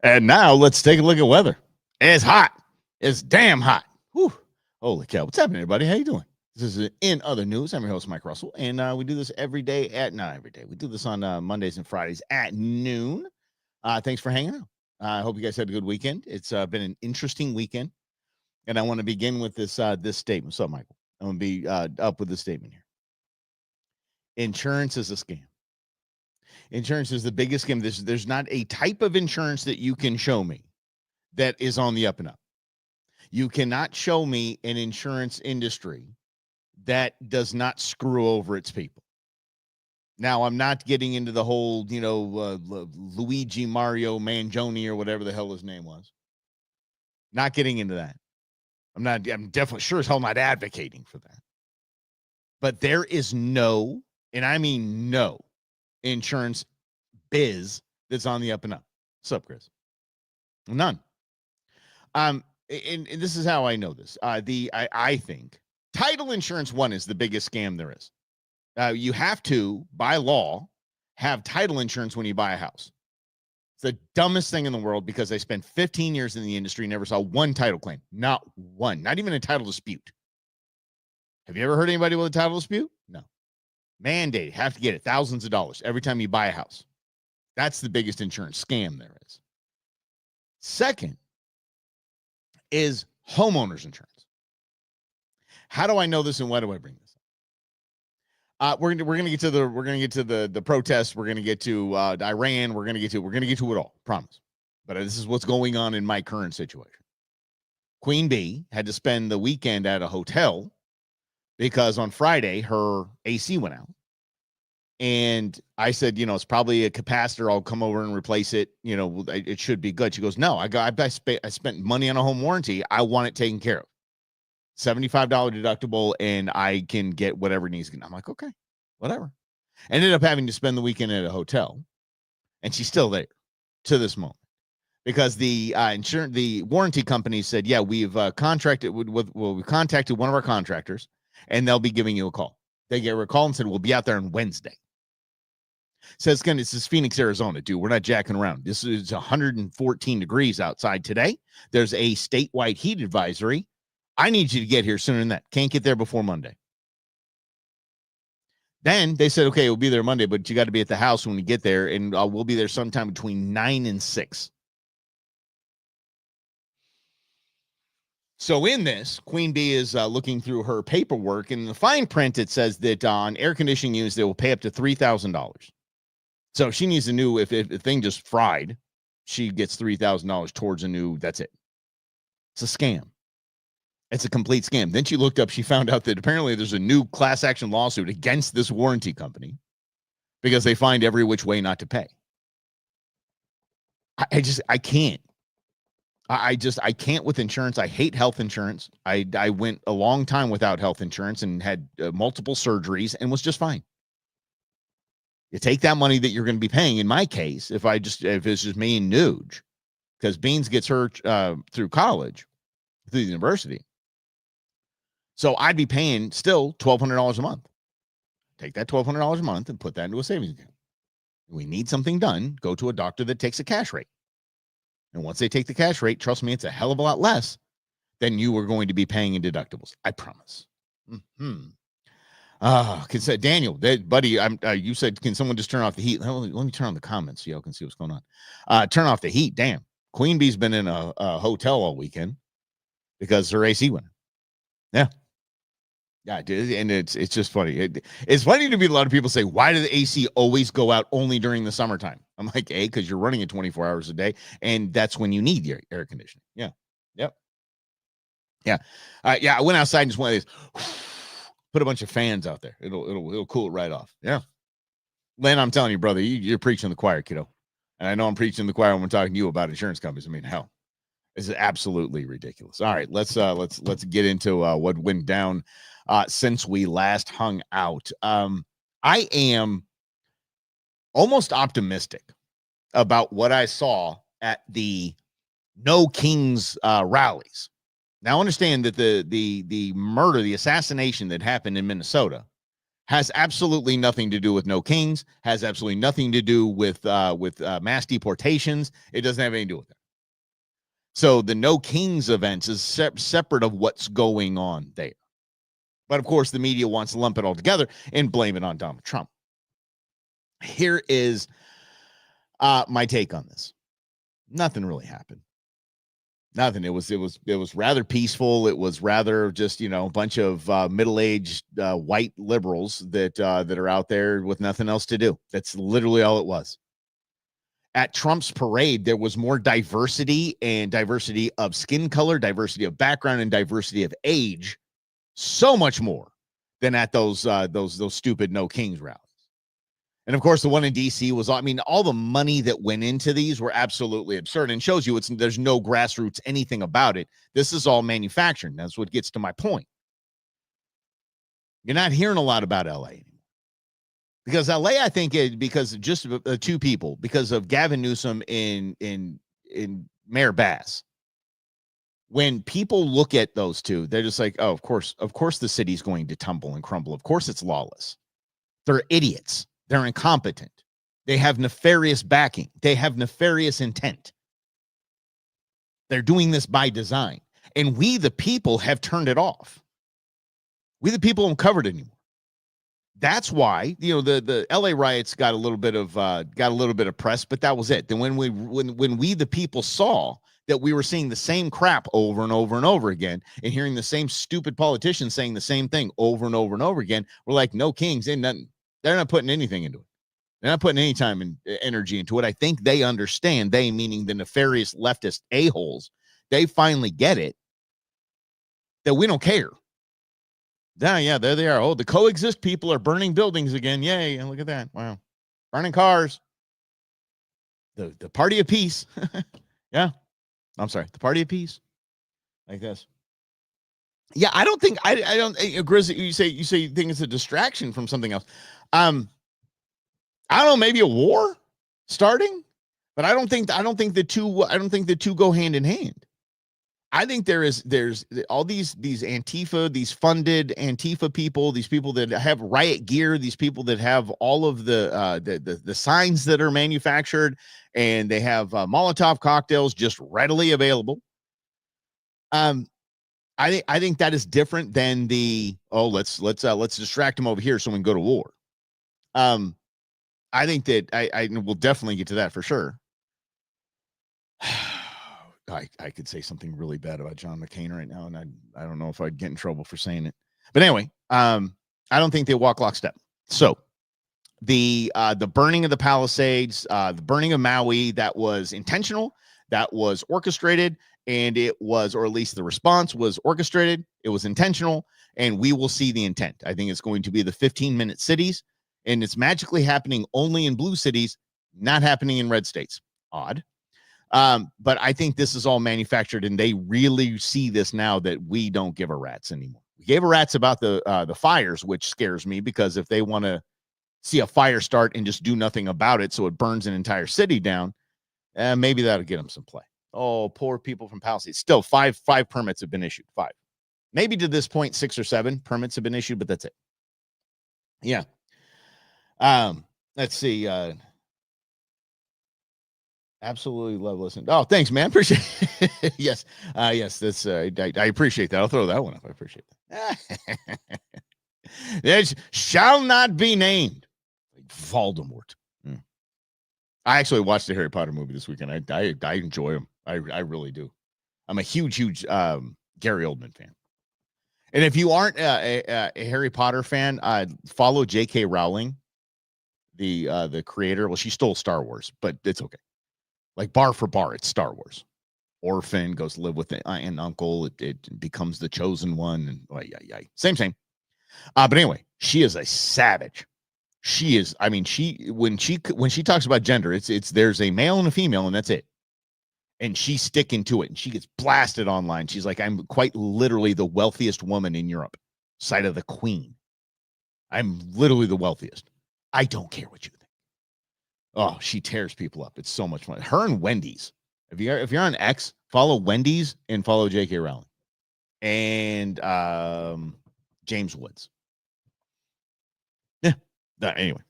And now let's take a look at weather. It's hot. It's damn hot. Whew. Holy cow. What's happening, everybody? How you doing? This is In Other News. I'm your host, Mike Russell, and we do this every day not every day. We do this on Mondays and Fridays at noon. Thanks for hanging out. I hope you guys had a good weekend. It's been an interesting weekend, and I want to begin with this statement. So, Michael, I'm going to be up with the statement here. Insurance is a scam. Insurance is the biggest scam. There's not a type of insurance that you can show me that is on the up and up. You cannot show me an insurance industry that does not screw over its people. Now, I'm not getting into the whole, Luigi Mario Mangione or whatever the hell his name was. Not getting into that. I'm definitely sure as hell not advocating for that. But there is no, and I mean no, insurance biz that's on the up and up. What's up, Chris? None. And this is how I know this. I think title insurance one is the biggest scam there is. You have to, by law, have title insurance when you buy a house. It's the dumbest thing in the world because I spent 15 years in the industry, never saw one title claim. Not one. Not even a title dispute. Have you ever heard anybody with a title dispute? No. Mandated. Have to get it. Thousands of dollars every time you buy a house. That's the biggest insurance scam there is. Second is homeowners insurance. How do I know this and why do I bring this up? We're gonna get to the protests. We're gonna get to Iran. We're gonna get to it all. Promise. But this is what's going on in my current situation. Queen Bee had to spend the weekend at a hotel because on Friday her AC went out. And I said, it's probably a capacitor. I'll come over and replace it. It should be good. She goes, no, I spent money on a home warranty. I want it taken care of. $75 deductible, and I can get whatever needs. I'm like, okay, whatever. Ended up having to spend the weekend at a hotel, and she's still there to this moment because the warranty company said, yeah, we've contracted we contacted one of our contractors, and they'll be giving you a call. They gave her a call and said, we'll be out there on Wednesday. Says, this is Phoenix, Arizona, dude. We're not jacking around. This is 114 degrees outside today. There's a statewide heat advisory. I need you to get here sooner than that. Can't get there before Monday. Then they said, okay, we'll be there Monday, but you got to be at the house when we get there, and we'll be there sometime between 9 and 6. So in this, Queen Bee is looking through her paperwork, and in the fine print, it says that on air conditioning units, they will pay up to $3,000. So she needs a new, if the thing just fried, she gets $3,000 towards a new, that's it. It's a scam. It's a complete scam. Then she looked up, she found out that apparently there's a new class action lawsuit against this warranty company because they find every which way not to pay. I can't. I can't with insurance. I hate health insurance. I went a long time without health insurance and had multiple surgeries and was just fine. You take that money that you're going to be paying. In my case, if it's just me and Nuge, because Beans gets her through college, through the university. So I'd be paying still $1,200 a month. Take that $1,200 a month and put that into a savings account. We need something done. Go to a doctor that takes a cash rate. And once they take the cash rate, trust me, it's a hell of a lot less than you were going to be paying in deductibles. I promise. Daniel, buddy, you said, can someone just turn off the heat? Let me turn on the comments so y'all can see what's going on. Turn off the heat. Damn. Queen Bee's been in a hotel all weekend because her AC went. Yeah. Yeah, dude, and it's just funny. It's funny to me. A lot of people say, why do the AC always go out only during the summertime? I'm like, because you're running it 24 hours a day, and that's when you need your air conditioning. Yeah. Yep. Yeah. I went outside and just one of these, put a bunch of fans out there. It'll cool it right off. Yeah. Len, I'm telling you, brother, you're preaching the choir, kiddo. And I know I'm preaching the choir when I'm talking to you about insurance companies. I mean, hell, this is absolutely ridiculous. All right, let's get into what went down since we last hung out. I am almost optimistic about what I saw at the No Kings rallies. Now, understand that the murder, the assassination that happened in Minnesota Has absolutely nothing to do with no kings, has absolutely nothing to do with mass deportations. It doesn't have anything to do with that. So the no kings events is separate of what's going on there. But of course, the media wants to lump it all together and blame it on Donald Trump. Here is my take on this. Nothing really happened. Nothing. It was rather peaceful. It was rather just, you know, a bunch of middle-aged white liberals that are out there with nothing else to do. That's literally all it was. At Trump's parade, there was more diversity, and diversity of skin color, diversity of background, and diversity of age. So much more than at those stupid No Kings rallies. And of course, the one in DC was, I mean, all the money that went into these were absolutely absurd, and shows you there's no grassroots anything about it. This is all manufactured. That's what gets to my point. You're not hearing a lot about LA anymore. Because LA, I think, because of just two people, because of Gavin Newsom in Mayor Bass. When people look at those two, they're just like, oh, of course the city's going to tumble and crumble. Of course it's lawless. They're idiots. They're incompetent. They have nefarious backing. They have nefarious intent. They're doing this by design. And we, the people, have turned it off. We, the people, don't cover it anymore. That's why, you know, the LA riots got a little bit of press, but that was it. Then when we the people saw that we were seeing the same crap over and over and over again, and hearing the same stupid politicians saying the same thing over and over and over again, we're like, no kings, ain't nothing. They're not putting anything into it. They're not putting any time and energy into it. I think they understand, they meaning the nefarious leftist a-holes, they finally get it that we don't care. Yeah, there they are. Oh, the coexist people are burning buildings again. Yay. And look at that. Wow. Burning cars. The party of peace. Yeah. I'm sorry. The party of peace. Like this. Yeah, I don't think I don't Grizzly, you say you think it's a distraction from something else. I don't know, maybe a war starting, but I don't think the two go hand in hand. I think there's all these Antifa, these funded Antifa people, these people that have riot gear, these people that have all of the signs that are manufactured, and they have Molotov cocktails just readily available. I think that is different than let's distract them over here so we can go to war. I think that I will definitely get to that for sure. I could say something really bad about John McCain right now, and I don't know if I'd get in trouble for saying it. But anyway, I don't think they walk lockstep. So the burning of the Palisades, the burning of Maui, that was intentional, that was orchestrated, and it was, or at least the response was orchestrated. It was intentional, and we will see the intent. I think it's going to be the 15-minute cities, and it's magically happening only in blue cities, not happening in red states. Odd. But I think this is all manufactured, and they really see this now that we don't give a rat's anymore. We gave a rat's about the fires, which scares me, because if they want to see a fire start and just do nothing about it so it burns an entire city down, maybe that'll get them some play. Oh, poor people from Palisades. Still, five permits have been issued. 5. Maybe to this point, 6 or 7 permits have been issued, but that's it. Yeah. Let's see. Absolutely love listening. Oh, thanks, man. Appreciate it. Yes. Yes, that's I appreciate that. I'll throw that one up. I appreciate that. It shall not be named. Voldemort. I actually watched the Harry Potter movie this weekend. I enjoy them. I really do. I'm a huge Gary Oldman fan. And if you aren't a Harry Potter fan, follow J.K. Rowling, the creator. Well, she stole Star Wars, but it's okay. Like bar for bar, it's Star Wars. Orphan goes to live with the aunt and uncle. It becomes the chosen one, and same. But anyway, she is a savage. She is. I mean, when she talks about gender, it's there's a male and a female, and that's it. And she's sticking to it, and she gets blasted online. She's like, I'm quite literally the wealthiest woman in Europe, side of the Queen. I'm literally the wealthiest. I don't care what you think. Oh, she tears people up. It's so much fun. Her and Wendy's. If you're on X, follow Wendy's and follow J.K. Rowling and James Woods. Anyway,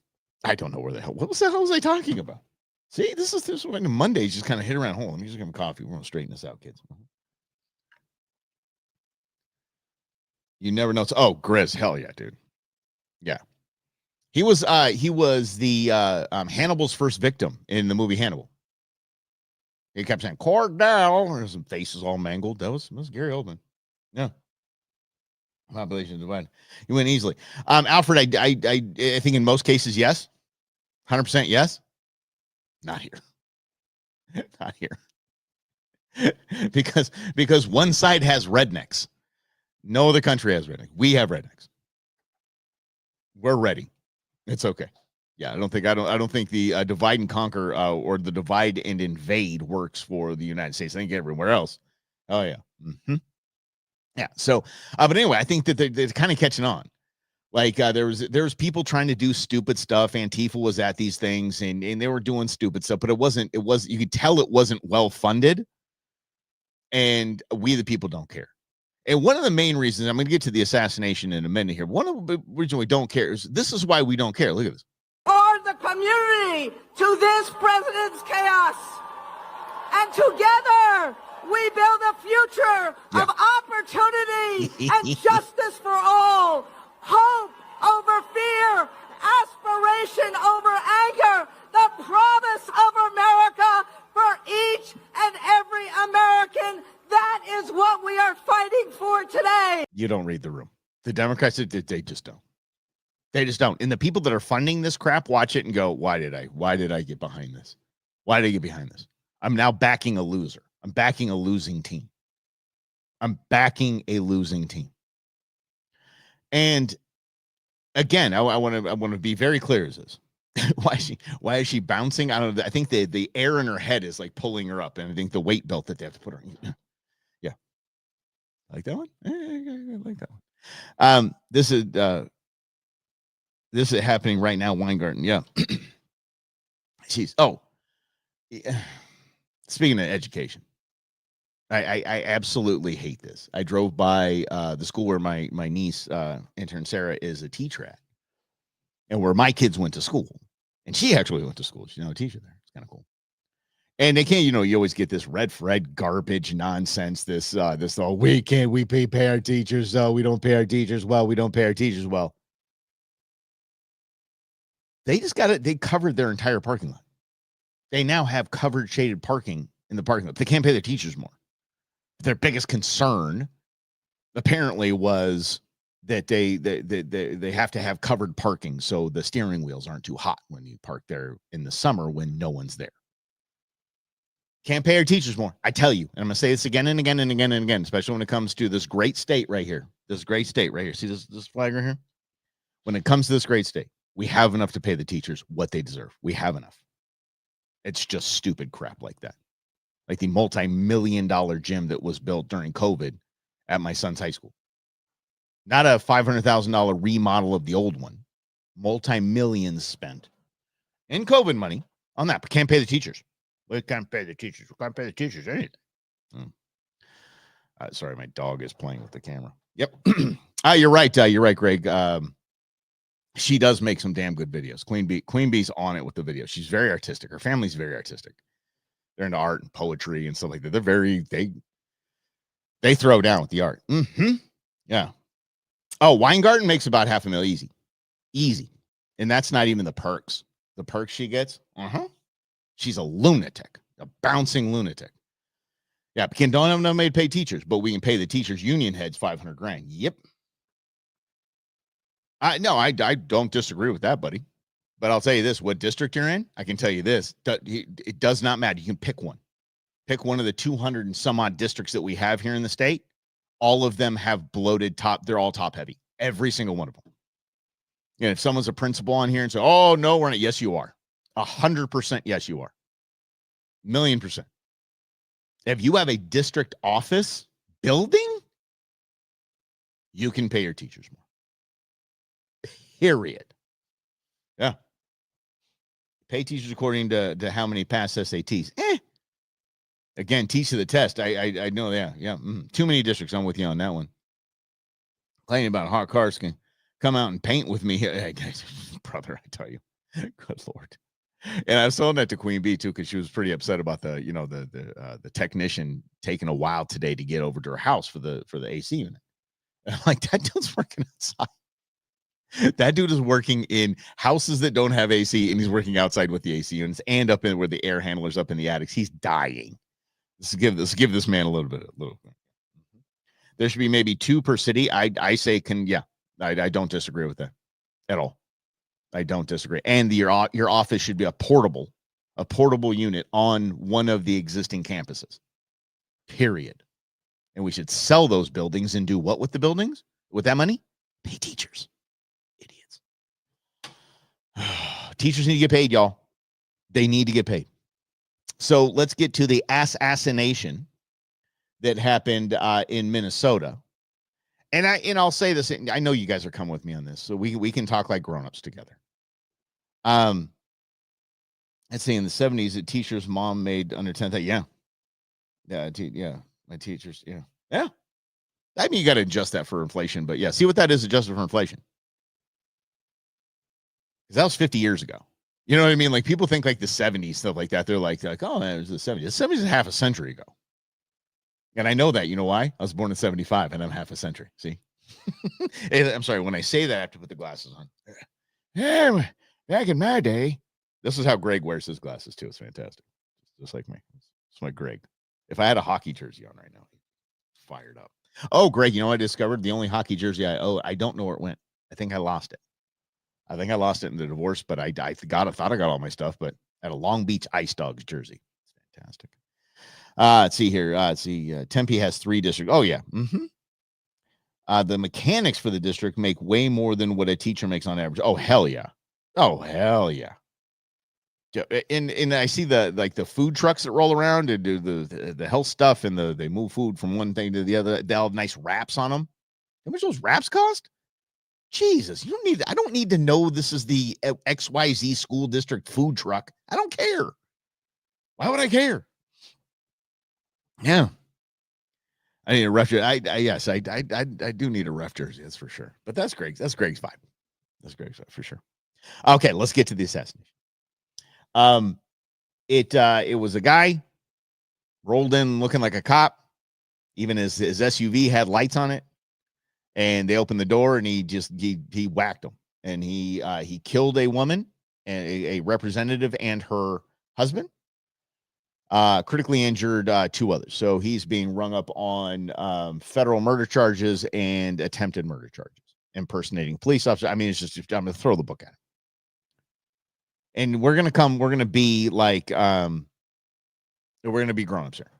I don't know where the hell. What the hell was I talking about? See, this is when Mondays just kind of hit around. Hold on, let me just get some coffee. We're gonna straighten this out, kids. You never know. Oh, Grizz, hell yeah, dude. Yeah, he was the Hannibal's first victim in the movie Hannibal. He kept saying Cordell. There's some faces all mangled. That was Gary Oldman. Yeah. Population divided. You went easily. Alfred, I think in most cases, yes. 100% yes. Not here. Not here. because one side has rednecks. No other country has rednecks. We have rednecks. We're ready. It's okay. Yeah, I don't think the divide and conquer or the divide and invade works for the United States. I think everywhere else. Oh yeah. Mm-hmm. Yeah. So, but anyway, I think that they're kind of catching on. Like there was people trying to do stupid stuff. Antifa was at these things and they were doing stupid stuff, but it was you could tell it wasn't well funded. And we the people don't care. And one of the main reasons, I'm going to get to the assassination in a minute here. One of the reasons we don't care is this is why we don't care. Look at this. For the community to this president's chaos. And together we build a future of opportunity and justice for all. Hope over fear, aspiration over anger, the promise of America for each and every American. That is what we are fighting for today. You don't read the room. The Democrats, they just don't. They just don't. And the people that are funding this crap watch it and go, why did I get behind this? Why did I get behind this? I'm now backing a loser. I'm backing a losing team. And again, I want to be very clear as this. why is she bouncing? I don't know. I think the air in her head is like pulling her up, and I think the weight belt that they have to put her in. Yeah. Like that one? I like that one. This is happening right now, Weingarten. Yeah. Speaking of education. I absolutely hate this. I drove by the school where my niece, intern Sarah, is a teacher at, and where my kids went to school. And she actually went to school. She's now a teacher there. It's kind of cool. And they can't, you always get this red garbage nonsense. This we pay our teachers. We don't pay our teachers well. We don't pay our teachers well. They just got it. They covered their entire parking lot. They now have covered shaded parking in the parking lot. They can't pay their teachers more. Their biggest concern apparently was that they have to have covered parking so the steering wheels aren't too hot when you park there in the summer when no one's there. Can't pay our teachers more. I tell you, and I'm going to say this again and again and again and again, especially when it comes to this great state right here. This great state right here. See this flag right here? When it comes to this great state, we have enough to pay the teachers what they deserve. We have enough. It's just stupid crap like that. Like the multi-million-dollar gym that was built during COVID at my son's high school. Not a $500,000 remodel of the old one. Multi-millions spent in COVID money on that, but can't pay the teachers. We can't pay the teachers. We can't pay the teachers anything. Sorry, my dog is playing with the camera. Yep. You're right. You're right, Greg. She does make some damn good videos. Queen Bee's on it with the video. She's very artistic. Her family's very artistic. They're into art and poetry and stuff like that. They throw down with the art. Mm-hmm. Yeah. Oh, Weingarten makes about $500,000 easy. And that's not even the perks. The perks she gets. She's a lunatic, a bouncing lunatic. Yeah, but don't have enough money to pay teachers, but we can pay the teachers union heads $500,000. Yep. I don't disagree with that, buddy. But I'll tell you this, what district you're in, I can tell you this, it does not matter. You can pick one. Pick one of the 200 and some odd districts that we have here in the state. All of them have bloated top. They're all top heavy. Every single one of them. And if someone's a principal on here and say, oh, no, we're not. Yes, you are. 100% yes, you are. 1,000,000%. If you have a district office building, you can pay your teachers more. Period. Yeah. Pay teachers according to how many pass SATs. Again, teach to the test. I know. Yeah. Too many districts. I'm with you on that one. Complaining about hot cars can come out and paint with me. brother, I tell you. Good Lord. And I was telling that to Queen Bee too, because she was pretty upset about the technician taking a while today to get over to her house for the AC unit. And I'm like, that dude's working outside. That dude is working in houses that don't have AC, and he's working outside with the AC units and up in where the air handlers up in the attics. He's dying. Let's give this man a little bit. There should be maybe 2 per city. I say I don't disagree with that at all. I don't disagree. And your office should be a portable unit on one of the existing campuses. Period. And we should sell those buildings and do what with the buildings? With that money? Pay teachers. Idiots. Teachers need to get paid, y'all. They need to get paid. So let's get to the assassination that happened in Minnesota. And I'll say this. I know you guys are coming with me on this, so we can talk like grown-ups together. Let's see. In the 70s, a teacher's mom made under 10,000. Yeah. My teachers. Yeah. I mean, you got to adjust that for inflation, but yeah, see what that is adjusted for inflation. Because that was 50 years ago. You know what I mean? Like people think like the 70s, stuff like that. They're like, oh, man, it was the 70s. The 70s is half a century ago. And I know that. You know why? I was born in 75 and I'm half a century. See? I'm sorry. When I say that, I have to put the glasses on. Yeah, back in my day. This is how Greg wears his glasses too. It's fantastic. Just like me. It's like Greg. If I had a hockey jersey on right now, fired up. Oh, Greg, you know what I discovered? The only hockey jersey I owe, I don't know where it went. I think I lost it. In the divorce, but I thought I got all my stuff, but at a Long Beach Ice Dogs jersey. It's fantastic. Let's see here. Tempe has 3 districts. Oh, yeah. The mechanics for the district make way more than what a teacher makes on average. Oh, hell yeah. And I see the food trucks that roll around and do the health stuff, and they move food from one thing to the other. They all have nice wraps on them. How much those wraps cost? Jesus, I don't need to know this is the XYZ school district food truck. I don't care. Why would I care? Yeah. I need a ref jersey. I do need a ref jersey, that's for sure. But that's Greg's vibe. That's Greg's vibe for sure. Okay, let's get to the assassination. It was a guy rolled in looking like a cop. Even his SUV had lights on it. And they opened the door, and he whacked him, and he killed a woman, and a representative and her husband. Critically injured 2 others. So he's being rung up on federal murder charges and attempted murder charges, impersonating a police officer. I mean, it's just I'm gonna throw the book at him, and we're gonna be like we're gonna be grown-ups here.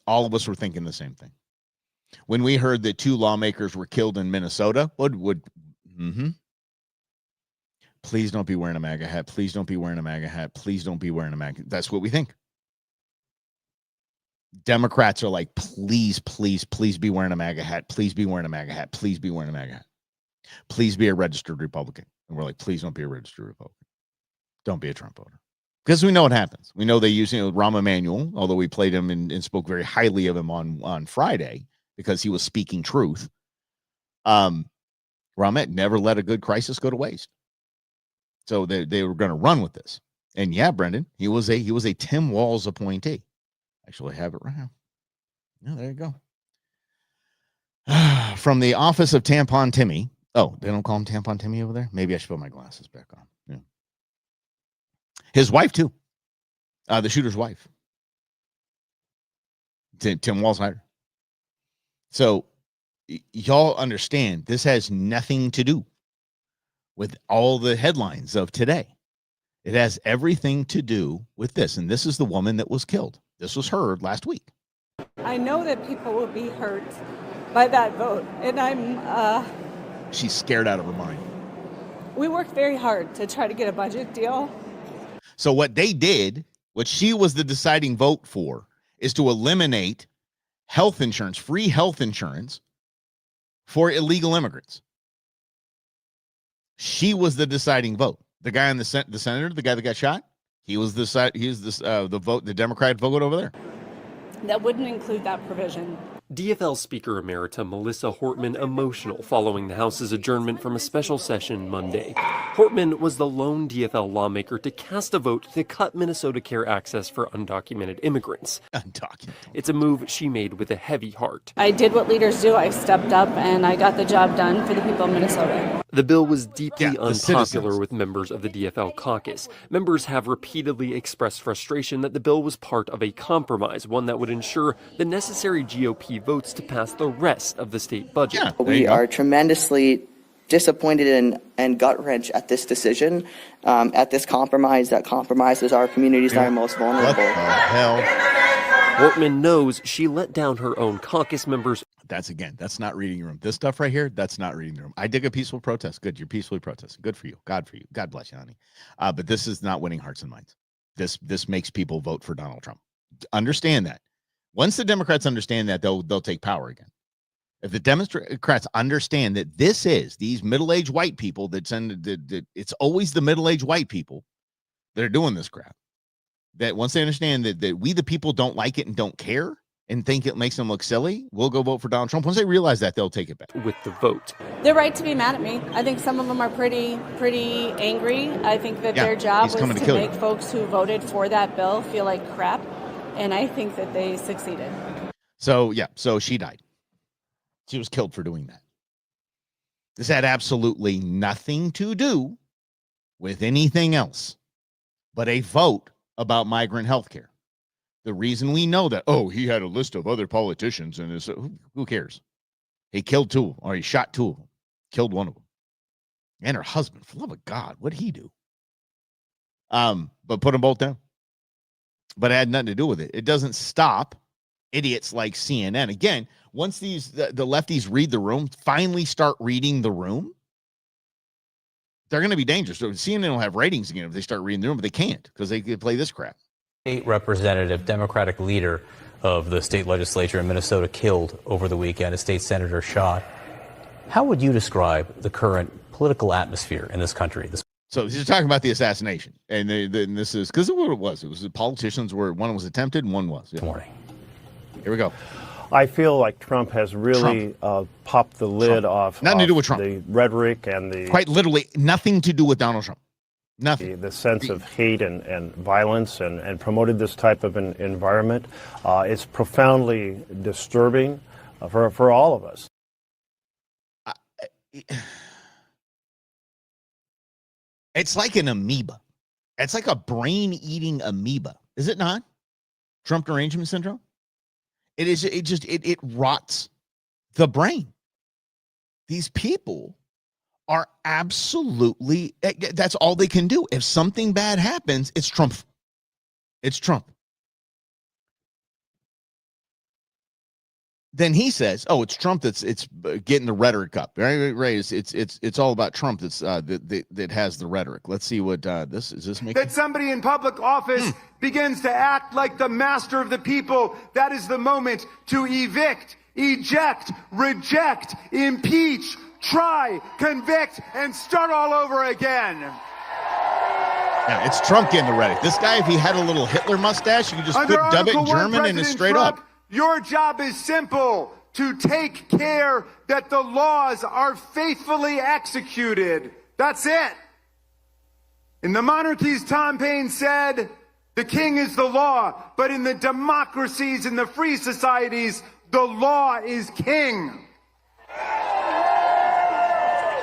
All of us were thinking the same thing. When we heard that 2 lawmakers were killed in Minnesota, please don't be wearing a MAGA hat. Please don't be wearing a MAGA hat. Please don't be wearing a MAGA. That's what we think. Democrats are like, please be wearing a MAGA hat. Please be wearing a MAGA hat. Please be wearing a MAGA hat. Please be a registered Republican. And we're like, please don't be a registered Republican. Don't be a Trump voter. Because we know what happens. We know they use Rahm Emanuel, although we played him and spoke very highly of him on Friday, because he was speaking truth. Ramet never let a good crisis go to waste. So they were going to run with this. And yeah, Brendan, he was a Tim Walz appointee. Actually, I have it right now. Yeah, there you go. From the office of Tampon Timmy. Oh, they don't call him Tampon Timmy over there? Maybe I should put my glasses back on. Yeah. His wife, too. The shooter's wife. Tim Walz hired her. So y'all understand this has nothing to do with all the headlines of today. It has everything to do with this. And this is the woman that was killed. This was heard last week. I know that people will be hurt by that vote. And she's scared out of her mind. We worked very hard to try to get a budget deal. So what they did, what she was the deciding vote for, is to eliminate health insurance, free health insurance for illegal immigrants. She was the deciding vote. The guy on the senator, the guy that got shot, he was the vote, the Democrat vote over there. That wouldn't include that provision. DFL Speaker Emerita Melissa Hortman emotional following the House's adjournment from a special session Monday. Hortman was the lone DFL lawmaker to cast a vote to cut Minnesota Care access for undocumented immigrants. Undocumented. It's a move she made with a heavy heart. I did what leaders do. I stepped up and I got the job done for the people of Minnesota. The bill was deeply unpopular citizens. with members of the DFL caucus. Members have repeatedly expressed frustration that the bill was part of a compromise, one that would ensure the necessary GOP votes to pass the rest of the state budget. Yeah, We are tremendously disappointed and gut-wrenched at this decision, at this compromise that compromises our communities that are most vulnerable. What the hell? Hortman knows she let down her own caucus members. That's not reading the room. This stuff right here, that's not reading the room. I dig a peaceful protest. Good, you're peacefully protesting. Good for you. God for you. God bless you, honey. But this is not winning hearts and minds. This makes people vote for Donald Trump. Understand that. Once the Democrats understand that, they'll take power again. If the Democrats understand that these middle-aged white people it's always the middle-aged white people that are doing this crap. That once they understand that we the people don't like it and don't care and think it makes them look silly, we'll go vote for Donald Trump. Once they realize that, they'll take it back. With the vote. They're right to be mad at me. I think some of them are pretty angry. I think that their job was to make folks who voted for that bill feel like crap. And I think that they succeeded. So she died. She was killed for doing that. This had absolutely nothing to do with anything else but a vote about migrant health care. The reason we know that, he had a list of other politicians and who cares? He killed two, or he shot two of them, killed one of them. And her husband, for the love of God, what did he do? But put them both down. But it had nothing to do with it. It doesn't stop idiots like CNN. Again, once the lefties read the room, finally start reading the room, they're going to be dangerous. So CNN will have ratings again if they start reading the room, but they can't because they could play this crap. State representative, Democratic leader of the state legislature in Minnesota killed over the weekend, a state senator shot. How would you describe the current political atmosphere in this country? So he's talking about the assassination, and this is because of what it was. It was the politicians one was attempted and one was. Yeah. Morning. Here we go. I feel like Trump has really popped the lid off. Nothing to do with Trump. The rhetoric and the quite literally nothing to do with Donald Trump. Nothing. The sense of hate and violence and promoted this type of an environment. It's profoundly disturbing for all of us. It's like an amoeba. It's like a brain-eating amoeba. Is it not? Trump derangement syndrome? It is. It rots the brain. These people are absolutely, that's all they can do. If something bad happens, it's Trump. It's Trump. Then he says, it's Trump it's getting the rhetoric up. Right? It's all about Trump that has the rhetoric. Let's see what this is. This making that somebody in public office begins to act like the master of the people. That is the moment to evict, eject, reject, impeach, try, convict, and start all over again. Yeah, it's Trump getting the rhetoric. This guy, if he had a little Hitler mustache, you could just dub it in German and it's straight up. Your job is simple: to take care that the laws are faithfully executed. That's it. In the monarchies, Tom Paine said, the king is the law. But in the democracies, in the free societies, the law is king.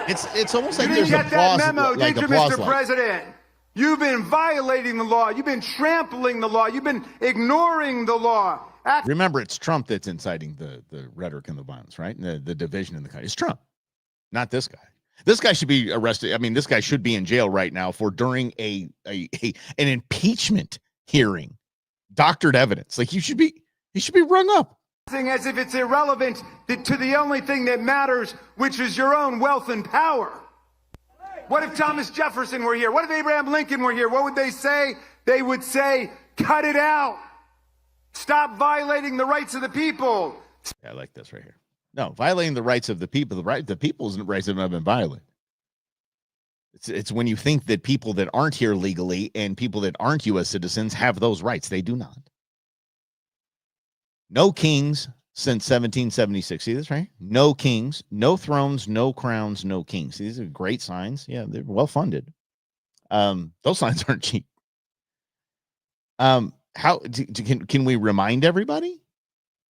It's almost like you there's didn't get that applause, memo, like did you, applause Mr. line. President? You've been violating the law. You've been trampling the law. You've been ignoring the law. Remember, it's Trump that's inciting the rhetoric and the violence, right? And the division in the country. It's Trump, not this guy. This guy should be arrested. I mean, this guy should be in jail right now for during an impeachment hearing, doctored evidence. Like he should be rung up. As if it's irrelevant to the only thing that matters, which is your own wealth and power. What if Thomas Jefferson were here? What if Abraham Lincoln were here? What would they say? They would say, cut it out. Stop violating the rights of the people. Yeah, I like this right here. No, violating the rights of the people. The people's rights have not been violated. It's when you think that people that aren't here legally and people that aren't U.S. citizens have those rights. They do not. No kings, since 1776. See this right? No kings, no thrones, no crowns, no kings. See, these are great signs. Yeah, they're well funded. Those signs aren't cheap. How can we remind everybody?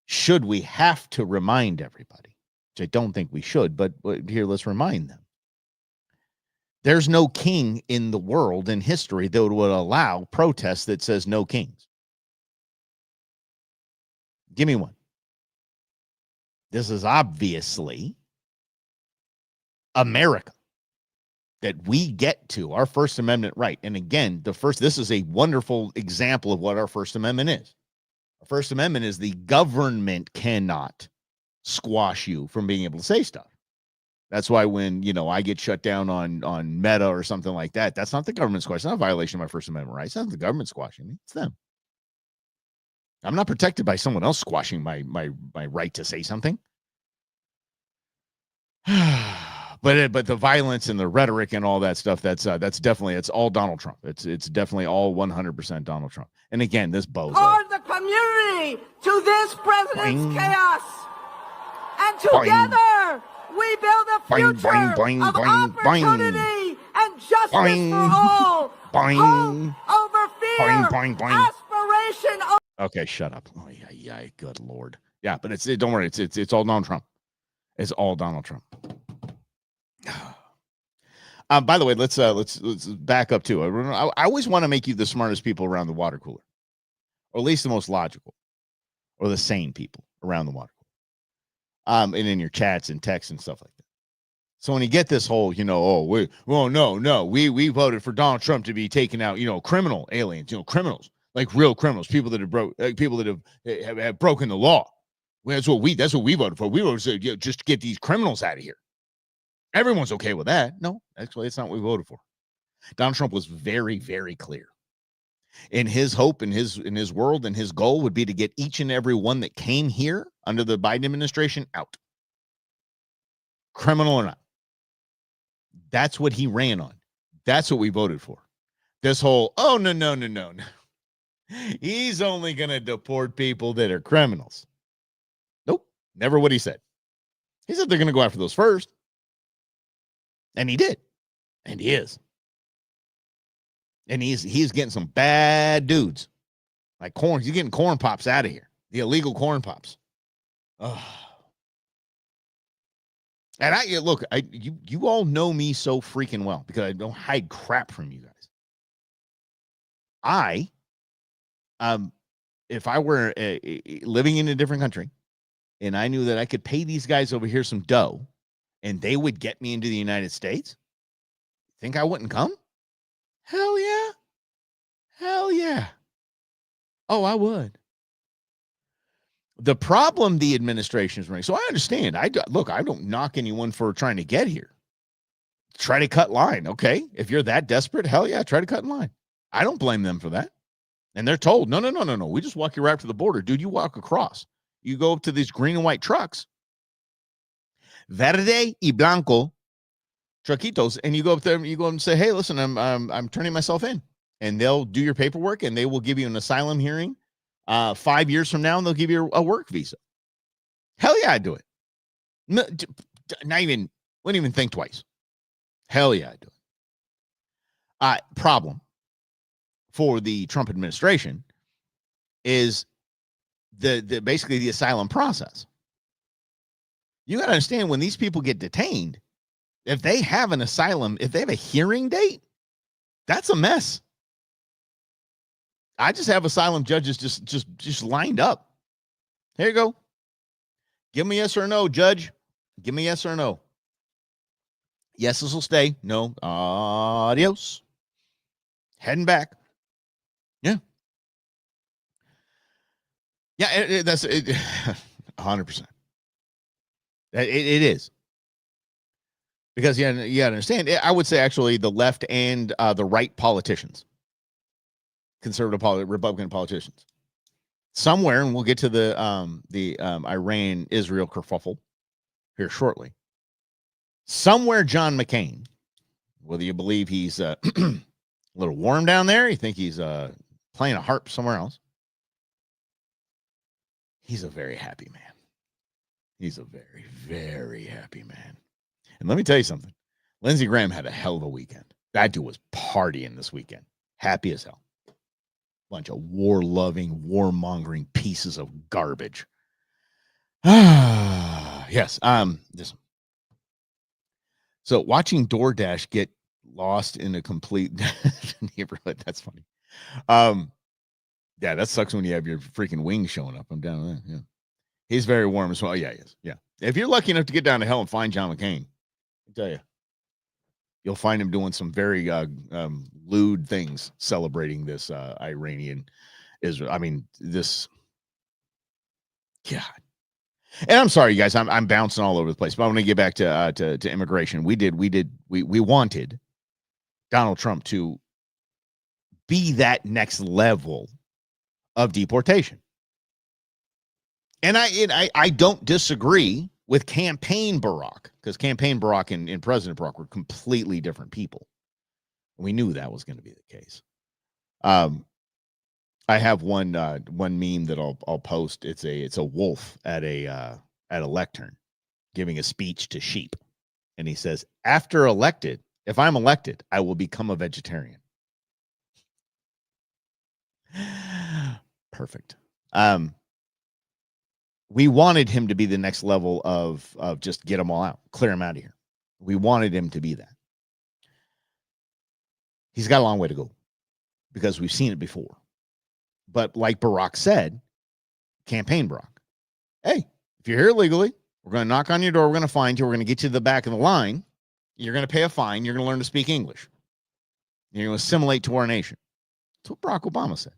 Should we have to remind everybody? Which I don't think we should, but here, let's remind them. There's no king in the world in history that would allow protests that says no kings. Give me one. This is obviously America, that we get to our First Amendment right. And again, this is a wonderful example of what our First Amendment is. Our First Amendment is the government cannot squash you from being able to say stuff. That's why when, I get shut down on Meta or something like that, that's not the government squashing. It's not a violation of my First Amendment rights. It's not the government squashing me. It's them. I'm not protected by someone else squashing my right to say something. But the violence and the rhetoric and all that stuff, that's definitely, it's all Donald Trump. It's definitely all 100% Donald Trump. And again, this bozo. Or the community to this president's chaos. And together, we build a future of opportunity and justice for all. Hope over fear. Aspiration over... Okay, shut up. Oh, yeah, good Lord. Yeah, but don't worry. It's all Donald Trump. It's all Donald Trump. By the way, let's back up too. I always want to make you the smartest people around the water cooler, or at least the most logical, or the sane people around the water cooler. And in your chats and texts and stuff like that. So when you get this whole, we voted for Donald Trump to be taken out, criminal aliens, criminals, like real criminals, people that have broken the law. Well, that's what we voted for. We voted to just get these criminals out of here. Everyone's okay with that. No, actually, it's not what we voted for. Donald Trump was very, very clear. In his hope, in his world, and his goal would be to get each and every one that came here under the Biden administration out. Criminal or not. That's what he ran on. That's what we voted for. This whole, no. He's only going to deport people that are criminals. Nope, never what he said. He said they're going to go after those first. And he did. And he is. And he's getting some bad dudes. Like corn. He's getting corn pops out of here. The illegal corn pops. Oh. And you all know me so freaking well because I don't hide crap from you guys. If I were living in a different country and I knew that I could pay these guys over here some dough and they would get me into the United States, think I wouldn't come? Hell yeah. Hell yeah. Oh, I would. The problem the administration is running. So I understand. I don't knock anyone for trying to get here. Try to cut line. Okay. If you're that desperate, hell yeah, try to cut in line. I don't blame them for that. And they're told, no. We just walk you right up to the border. Dude, you walk across. You go up to these green and white trucks. Verde y blanco truquitos. And you go up there and you go and say, hey, listen, I'm turning myself in. And they'll do your paperwork and they will give you an asylum hearing 5 years from now, and they'll give you a work visa. Hell yeah, I'd do it. No, wouldn't even think twice. Hell yeah, I'd do it. Problem for the Trump administration is basically the asylum process. You got to understand, when these people get detained, if they have an asylum, if they have a hearing date, that's a mess. I just have asylum judges just lined up. Here you go. Give me yes or no, judge. Give me yes or no. Yes, this will stay. No. Adios. Heading back. Yeah. Yeah, that's 100%. It is. Because you got to understand, I would say actually the left and the right politicians, conservative Republican politicians, somewhere, and we'll get to the Iran-Israel kerfuffle here shortly. Somewhere, John McCain, whether you believe he's a little warm down there, you think he's playing a harp somewhere else, he's a very happy man. He's a very, very happy man. And let me tell you something. Lindsey Graham had a hell of a weekend. That dude was partying this weekend. Happy as hell. Bunch of war-loving, warmongering pieces of garbage. Yes. This. So watching DoorDash get lost in a complete neighborhood. That's funny. Yeah, that sucks when you have your freaking wings showing up. I'm down there. Yeah. He's very warm as well. Yeah, he is. Yeah. If you're lucky enough to get down to hell and find John McCain, I tell you, you'll find him doing some very lewd things celebrating this Iranian Israel. I mean, this. God. And I'm sorry, you guys. I'm bouncing all over the place, but I want to get back to immigration. We wanted Donald Trump to be that next level of deportation. And I don't disagree with campaign Barack, because campaign Barack and President Barack were completely different people. We knew that was going to be the case. I have one meme that I'll post. It's a wolf at a lectern giving a speech to sheep, and he says, if I'm elected, I will become a vegetarian. Perfect. We wanted him to be the next level of just get them all out, clear them out of here. We wanted him to be that. He's got a long way to go because we've seen it before. But like Barack said, campaign Barack, hey, if you're here illegally, we're going to knock on your door. We're going to find you. We're going to get you to the back of the line. You're going to pay a fine. You're going to learn to speak English. You're going to assimilate to our nation. That's what Barack Obama said.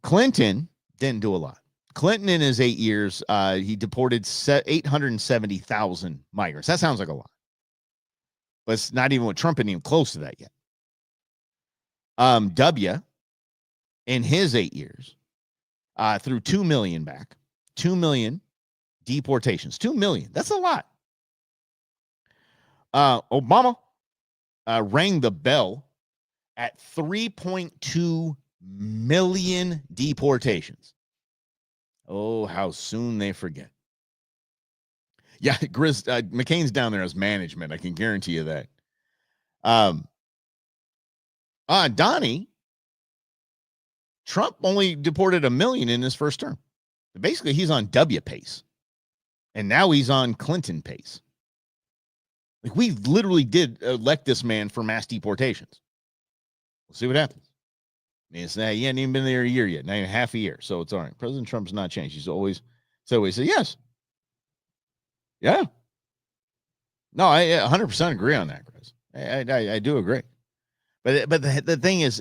Clinton didn't do a lot. Clinton, in his 8 years, he deported 870,000 migrants. That sounds like a lot. But it's not even with Trump and even close to that yet. W, in his 8 years, threw 2 million back. 2 million deportations. 2 million. That's a lot. Obama rang the bell at 3.2 million deportations. Oh, how soon they forget. Yeah, McCain's down there as management. I can guarantee you that. Donnie, Trump only deported 1 million in his first term. Basically, he's on W pace. And now he's on Clinton pace. Like, we literally did elect this man for mass deportations. We'll see what happens. He hasn't even been there a year yet, not even half a year. So it's all right. President Trump's not changed. He's always said yes. Yeah. No, I 100% agree on that, Chris. I do agree. But the thing is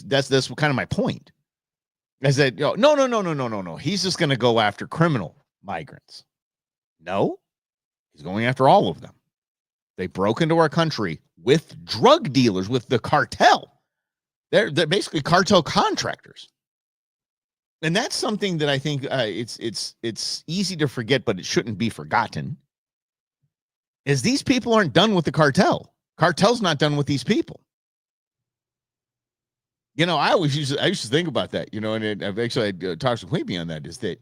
that's kind of my point. Is that no. He's just going to go after criminal migrants. No, he's going after all of them. They broke into our country with drug dealers, with the cartel. They're basically cartel contractors. And that's something that I think it's easy to forget, but it shouldn't be forgotten. Is these people aren't done with the cartel. Cartel's not done with these people. I used to think about that, and I've actually talked to Queepy on that, is that,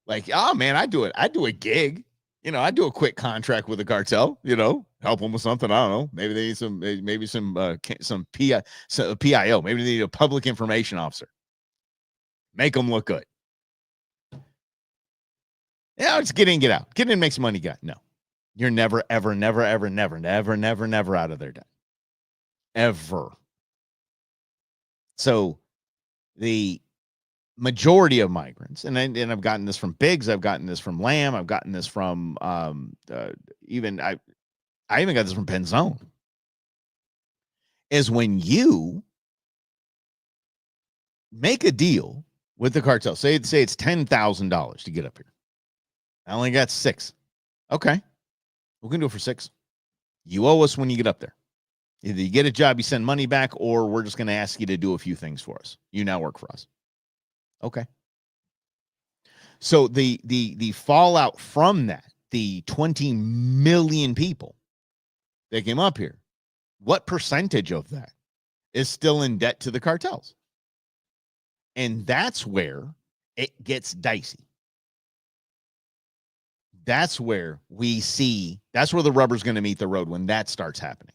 like, oh man, I do a gig, I do a quick contract with the cartel, help them with something. I don't know. Maybe they need some PIO. Maybe they need a public information officer. Make them look good. It's get in, get out. Get in, make some money, no. You're never, ever, never, ever, never, never, never, never out of there done. Ever. So the majority of migrants, and I've gotten this from Biggs, I've gotten this from Lamb, I've gotten this from I even got this from Penzone, is when you make a deal with the cartel, say it's $10,000 to get up here. I only got 6. Okay. We can do it for 6. You owe us when you get up there. Either you get a job, you send money back, or we're just going to ask you to do a few things for us. You now work for us. Okay. So the fallout from that, the 20 million people that came up here, what percentage of that is still in debt to the cartels? And that's where it gets dicey. That's where that's where the rubber's going to meet the road when that starts happening.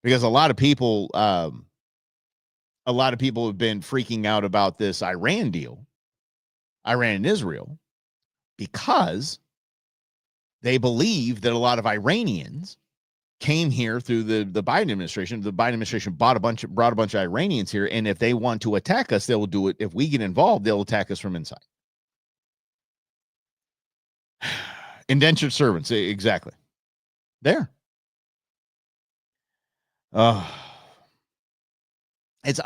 Because a lot of people have been freaking out about this Iran deal, Iran and Israel, because they believe that a lot of Iranians came here through the Biden administration. The Biden administration brought a bunch of Iranians here, and if they want to attack us, they will do it. If we get involved, they'll attack us from inside. Indentured servants, exactly. There. It's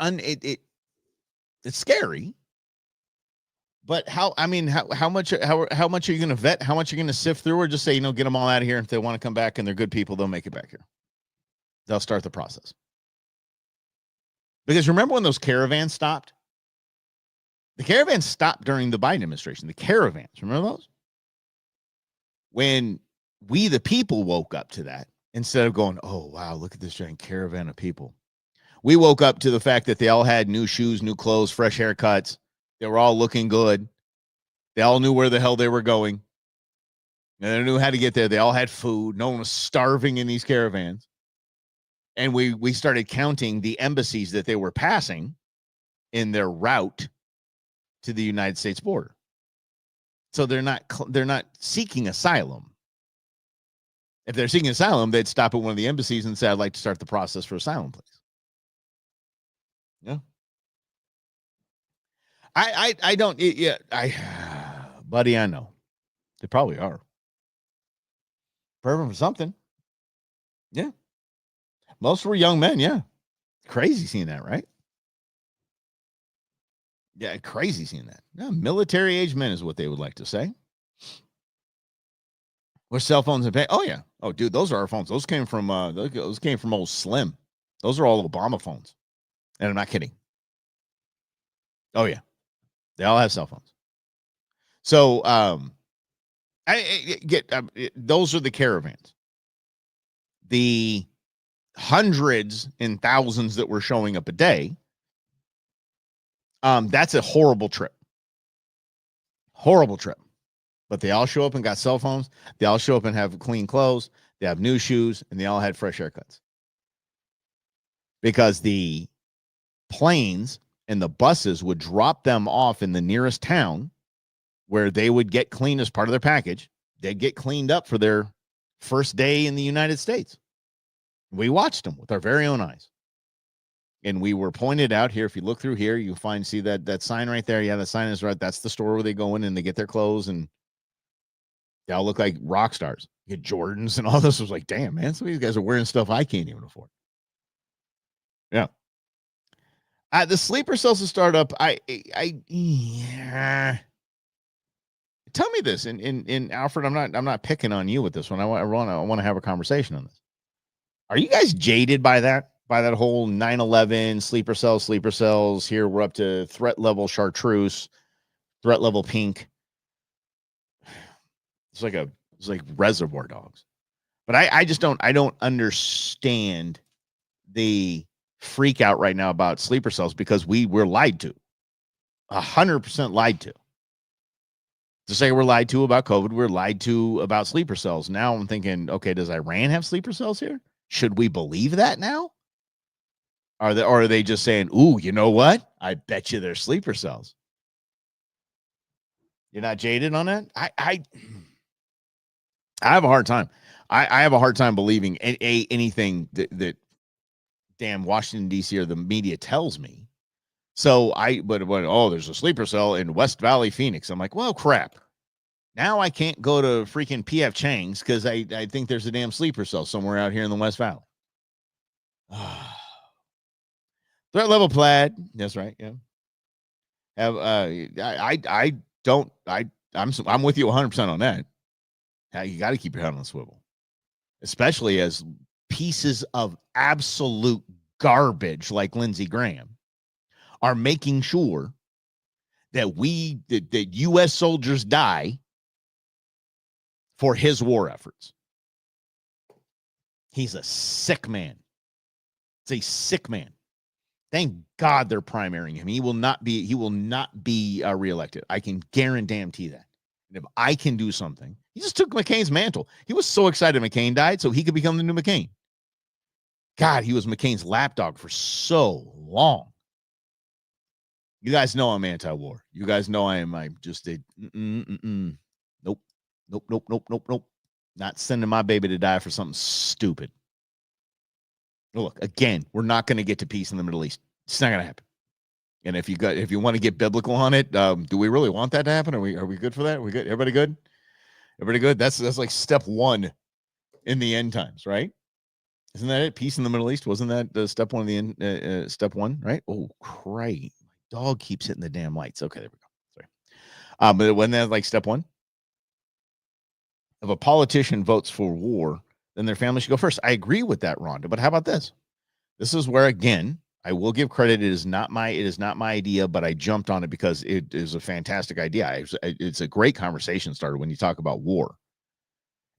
scary. But how much are you going to vet? How much are you going to sift through, or just say, get them all out of here? If they want to come back and they're good people, they'll make it back here. They'll start the process. Because remember when those caravans stopped? The caravans stopped during the Biden administration. The caravans, remember those? When we, the people, woke up to that, instead of going, oh, wow, look at this giant caravan of people. We woke up to the fact that they all had new shoes, new clothes, fresh haircuts. They were all looking good. They all knew where the hell they were going. And they knew how to get there. They all had food. No one was starving in these caravans. And we started counting the embassies that they were passing in their route to the United States border. So they're not seeking asylum. If they're seeking asylum, they'd stop at one of the embassies and say, I'd like to start the process for asylum, please. Yeah. Buddy, I know. They probably are. Perfect for something. Yeah. Most were young men, yeah. Crazy seeing that, right? Yeah, crazy seeing that. Yeah, military age men is what they would like to say. With cell phones and pay. Oh, yeah. Oh, dude, those are our phones. Those came from old Slim. Those are all Obama phones. And I'm not kidding. Oh, yeah. They all have cell phones. So, those are the caravans. The hundreds and thousands that were showing up a day. That's a horrible trip. Horrible trip. But they all show up and got cell phones. They all show up and have clean clothes. They have new shoes, and they all had fresh haircuts. Because the planes and the buses would drop them off in the nearest town where they would get cleaned as part of their package. They'd get cleaned up for their first day in the United States. We watched them with our very own eyes. And we were pointed out here. If you look through here, you see that sign right there. Yeah, the sign is right. That's the store where they go in and they get their clothes, and they all look like rock stars. You get Jordans and all this. Was like, damn, man, some of these guys are wearing stuff I can't even afford. Yeah. The sleeper cells to start up. Yeah. Tell me this, and Alfred, I'm not picking on you with this one. I want to have a conversation on this. Are you guys jaded by that? By that whole 9/11 sleeper cells? Here we're up to threat level chartreuse, threat level pink. It's like Reservoir Dogs. But I just don't understand the freak out right now about sleeper cells, because we were lied to. 100% lied to. To say we're lied to about COVID, we're lied to about sleeper cells. Now I'm thinking, okay, does Iran have sleeper cells here? Should we believe that now? Or are they just saying, ooh, you know what? I bet you they're sleeper cells. You're not jaded on that? I have a hard time. I have a hard time believing anything that damn Washington, D.C. or the media tells me. So there's a sleeper cell in West Valley, Phoenix. I'm like, well, crap. Now I can't go to freaking P.F. Chang's because I think there's a damn sleeper cell somewhere out here in the West Valley. Threat level plaid. That's right. Yeah. I'm with you 100% on that. You got to keep your head on the swivel, especially as pieces of absolute garbage like Lindsey Graham are making sure that that U.S. soldiers die for his war efforts. He's a sick man. It's a sick man. Thank God they're primarying him. He will not be reelected. I can guarantee that. And if I can do something, he just took McCain's mantle. He was so excited McCain died so he could become the new McCain. God, he was McCain's lapdog for so long. You guys know I'm anti-war. You guys know I'm just a nope. Not sending my baby to die for something stupid. Look, again, we're not going to get to peace in the Middle East. It's not going to happen. And if you want to get biblical on it, do we really want that to happen? Are we good for that? Are we good? Everybody good? Everybody good? That's like step one in the end times, right? Isn't that it? Peace in the Middle East? Wasn't that step one of the end? Step one, right? Oh, cray! My dog keeps hitting the damn lights. Okay, there we go. Sorry, but wasn't that like step one? If a politician votes for war, then their family should go first. I agree with that, Rhonda. But how about this? This is where, again, I will give credit. It is not my idea, but I jumped on it because it is a fantastic idea. It's a great conversation starter when you talk about war.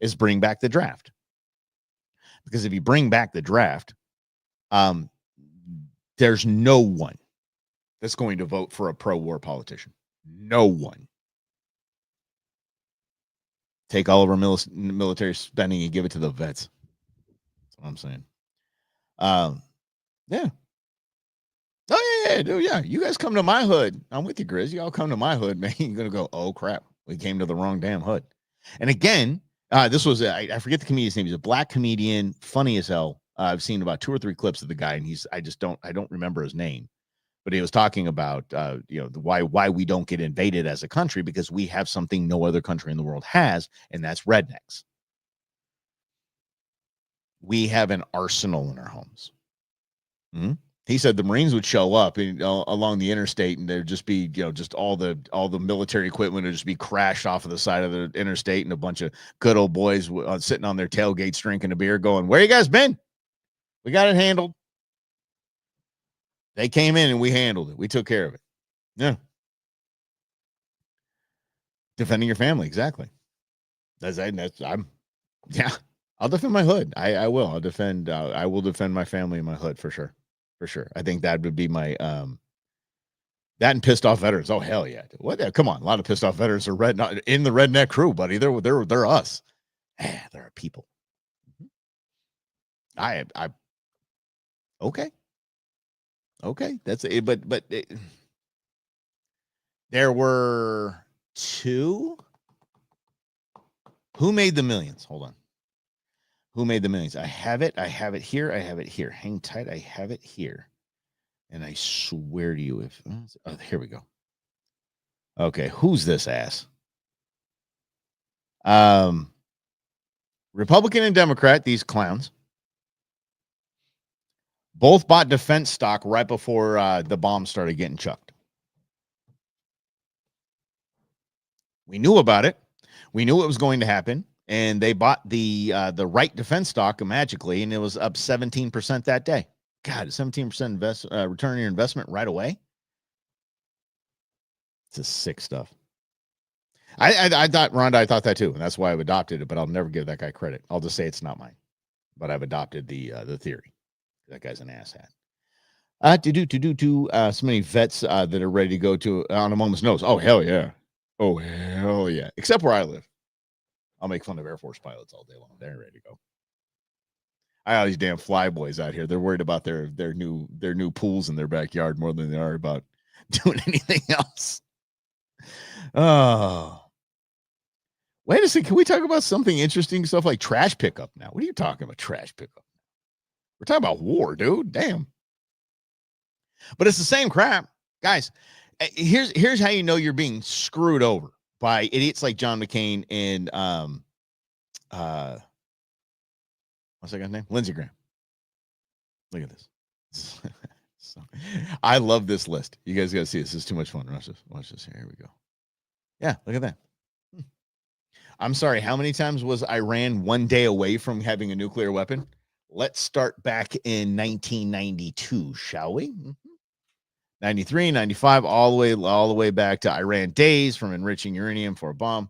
Is bring back the draft. Because if you bring back the draft, there's no one that's going to vote for a pro-war politician. No one. Take all of our military spending and give it to the vets. That's what I'm saying. Yeah. Oh, yeah, dude, yeah. You guys come to my hood. I'm with you, Grizz. Y'all come to my hood, man. You're going to go, oh, crap. We came to the wrong damn hood. And again, this was, I forget the comedian's name. He's a black comedian, funny as hell. I've seen about 2 or 3 clips of the guy, and I don't remember his name. But he was talking about, why we don't get invaded as a country, because we have something no other country in the world has, and that's rednecks. We have an arsenal in our homes. Mm-hmm. He said the Marines would show up along the interstate, and there'd just be, just all the military equipment would just be crashed off of the side of the interstate, and a bunch of good old boys sitting on their tailgates drinking a beer, going, "Where you guys been? We got it handled." They came in and we handled it. We took care of it. Yeah. Defending your family, exactly. I'll defend my hood. I will. I will defend my family and my hood for sure. For sure. I think that would be my that and pissed off veterans. Oh, hell yeah. What? Come on. A lot of pissed off veterans are in the redneck crew, buddy. They're us. They're our people. Okay. That's it. But there were 2. Who made the millions? Hold on. Who made the millions? I have it here. Hang tight. I have it here. And I swear to you, here we go. Okay, who's this ass? Republican and Democrat, these clowns, both bought defense stock right before the bombs started getting chucked. We knew about it. We knew it was going to happen. And they bought the right defense stock magically, and it was up 17% that day. God, 17% return on your investment right away. It's just sick stuff. I thought, Rhonda, I thought that too, and that's why I've adopted it. But I'll never give that guy credit. I'll just say it's not mine. But I've adopted the theory. That guy's an asshat. So many vets that are ready to go to on a moment's notice. Oh hell yeah! Oh hell yeah! Except where I live. I'll make fun of Air Force pilots all day long. They're ready to go. I got these damn flyboys out here. They're worried about their new pools in their backyard more than they are about doing anything else. Oh, wait a second. Can we talk about something interesting? Stuff like trash pickup now. What are you talking about? Trash pickup. We're talking about war, dude. Damn. But it's the same crap, guys. Here's how you know you're being screwed over by idiots like John McCain and what's that guy's name? Lindsey Graham. Look at this. I love this list. You guys got to see this. This is too much fun. Watch this. Here we go. Yeah, look at that. I'm sorry. How many times was Iran one day away from having a nuclear weapon? Let's start back in 1992, shall we? 93, 95, all the way back to Iran days from enriching uranium for a bomb.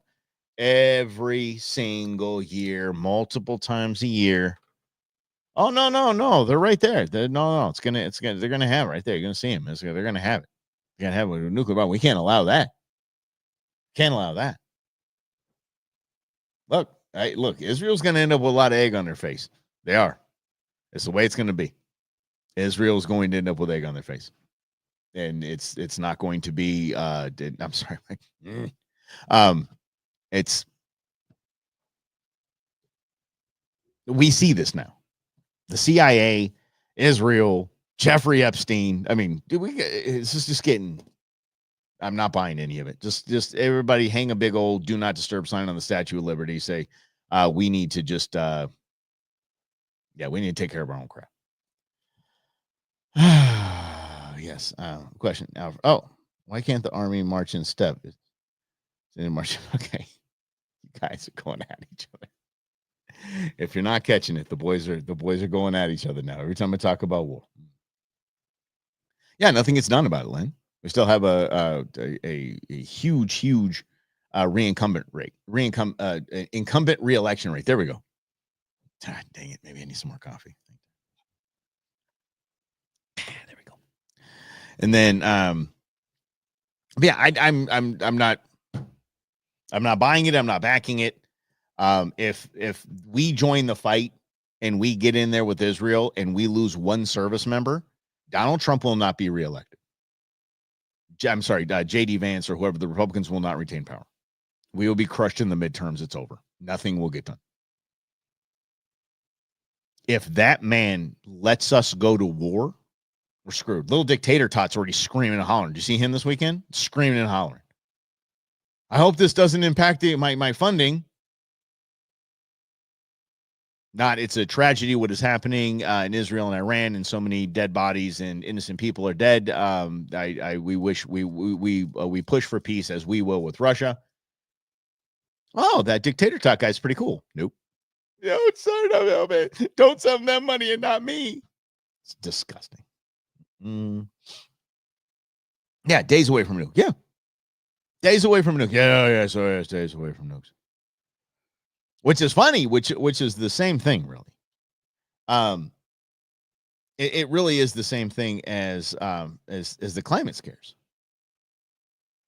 Every single year, multiple times a year. Oh no, they're right there. They're gonna have it right there. You're gonna see them. They're gonna have it. They're gonna have a nuclear bomb. We can't allow that. Can't allow that. Look, Israel's going to end up with a lot of egg on their face. They are. It's the way it's going to be. Israel's going to end up with egg on their face. And it's not going to be I'm sorry. It's we see this now. The CIA, Israel, Jeffrey Epstein. I mean, it's just getting. I'm not buying any of it. Just everybody hang a big old "Do Not Disturb" sign on the Statue of Liberty. Say, we need to just, we need to take care of our own crap. Yes. Question. Why can't the army march in step? March. Okay, you guys are going at each other. If you're not catching it, the boys are going at each other now. Every time I talk about war, nothing gets done about it, Lynn. We still have a huge incumbent re-election rate. There we go. Ah, dang it! Maybe I need some more coffee. There we go. And then, I'm not buying it. I'm not backing it. If we join the fight and we get in there with Israel and we lose one service member, Donald Trump will not be reelected. I'm sorry, J.D. Vance or whoever, the Republicans will not retain power. We will be crushed in the midterms. It's over. Nothing will get done. If that man lets us go to war, we're screwed. Little dictator Tot's already screaming and hollering. Did you see him this weekend? Screaming and hollering. I hope this doesn't impact my funding. It's a tragedy what is happening in Israel and Iran, and so many dead bodies and innocent people are dead. We wish we push for peace as we will with Russia. Oh, that dictator talk guy's pretty cool. Nope. Don't send them money and not me. It's disgusting. Yeah, days away from nuke. Yeah, days away from nuke. Yeah. Days away from nukes. Which is funny, which is the same thing, really. It really is the same thing as the climate scares.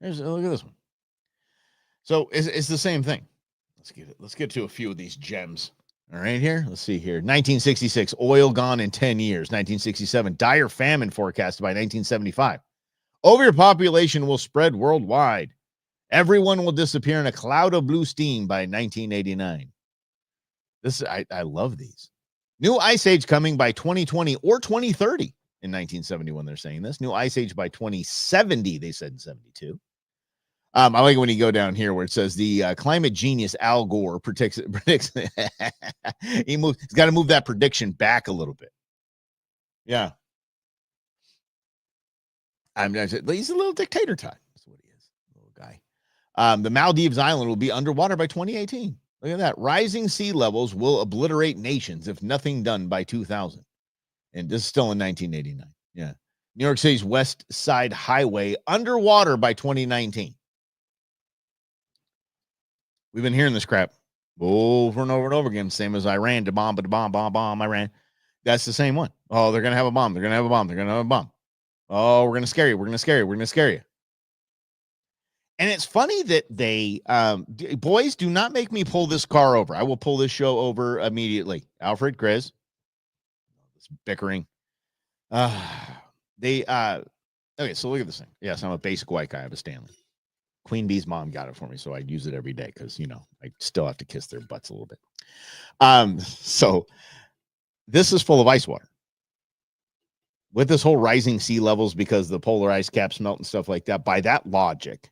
Look at this one. So it's the same thing. Let's get to a few of these gems. All right, here. Let's see here. 1966, oil gone in 10 years. 1967, dire famine forecasted by 1975. Overpopulation will spread worldwide. Everyone will disappear in a cloud of blue steam by 1989. I love these. New ice age coming by 2020 or 2030. In 1971, they're saying this. New ice age by 2070, they said in 72. I like it when you go down here where it says the climate genius Al Gore predicts he's got to move that prediction back a little bit. Yeah. He's a little dictator type. That's what he is. Little guy. The Maldives Island will be underwater by 2018. Look at that. Rising sea levels will obliterate nations if nothing done by 2000. And this is still in 1989. Yeah. New York City's West Side Highway underwater by 2019. We've been hearing this crap over and over and over again. Same as Iran. Da bomb, Iran. That's the same one. Oh, they're going to have a bomb. They're going to have a bomb. They're going to have a bomb. Oh, we're going to scare you. We're going to scare you. We're going to scare you. And it's funny that they, boys, do not make me pull this car over. I will pull this show over immediately. Alfred, Chris, this bickering. Okay, so look at this thing. Yes, I'm a basic white guy. I have a Stanley. Queen Bee's mom got it for me, so I use it every day because, I still have to kiss their butts a little bit. So this is full of ice water. With this whole rising sea levels because the polar ice caps melt and stuff like that, by that logic,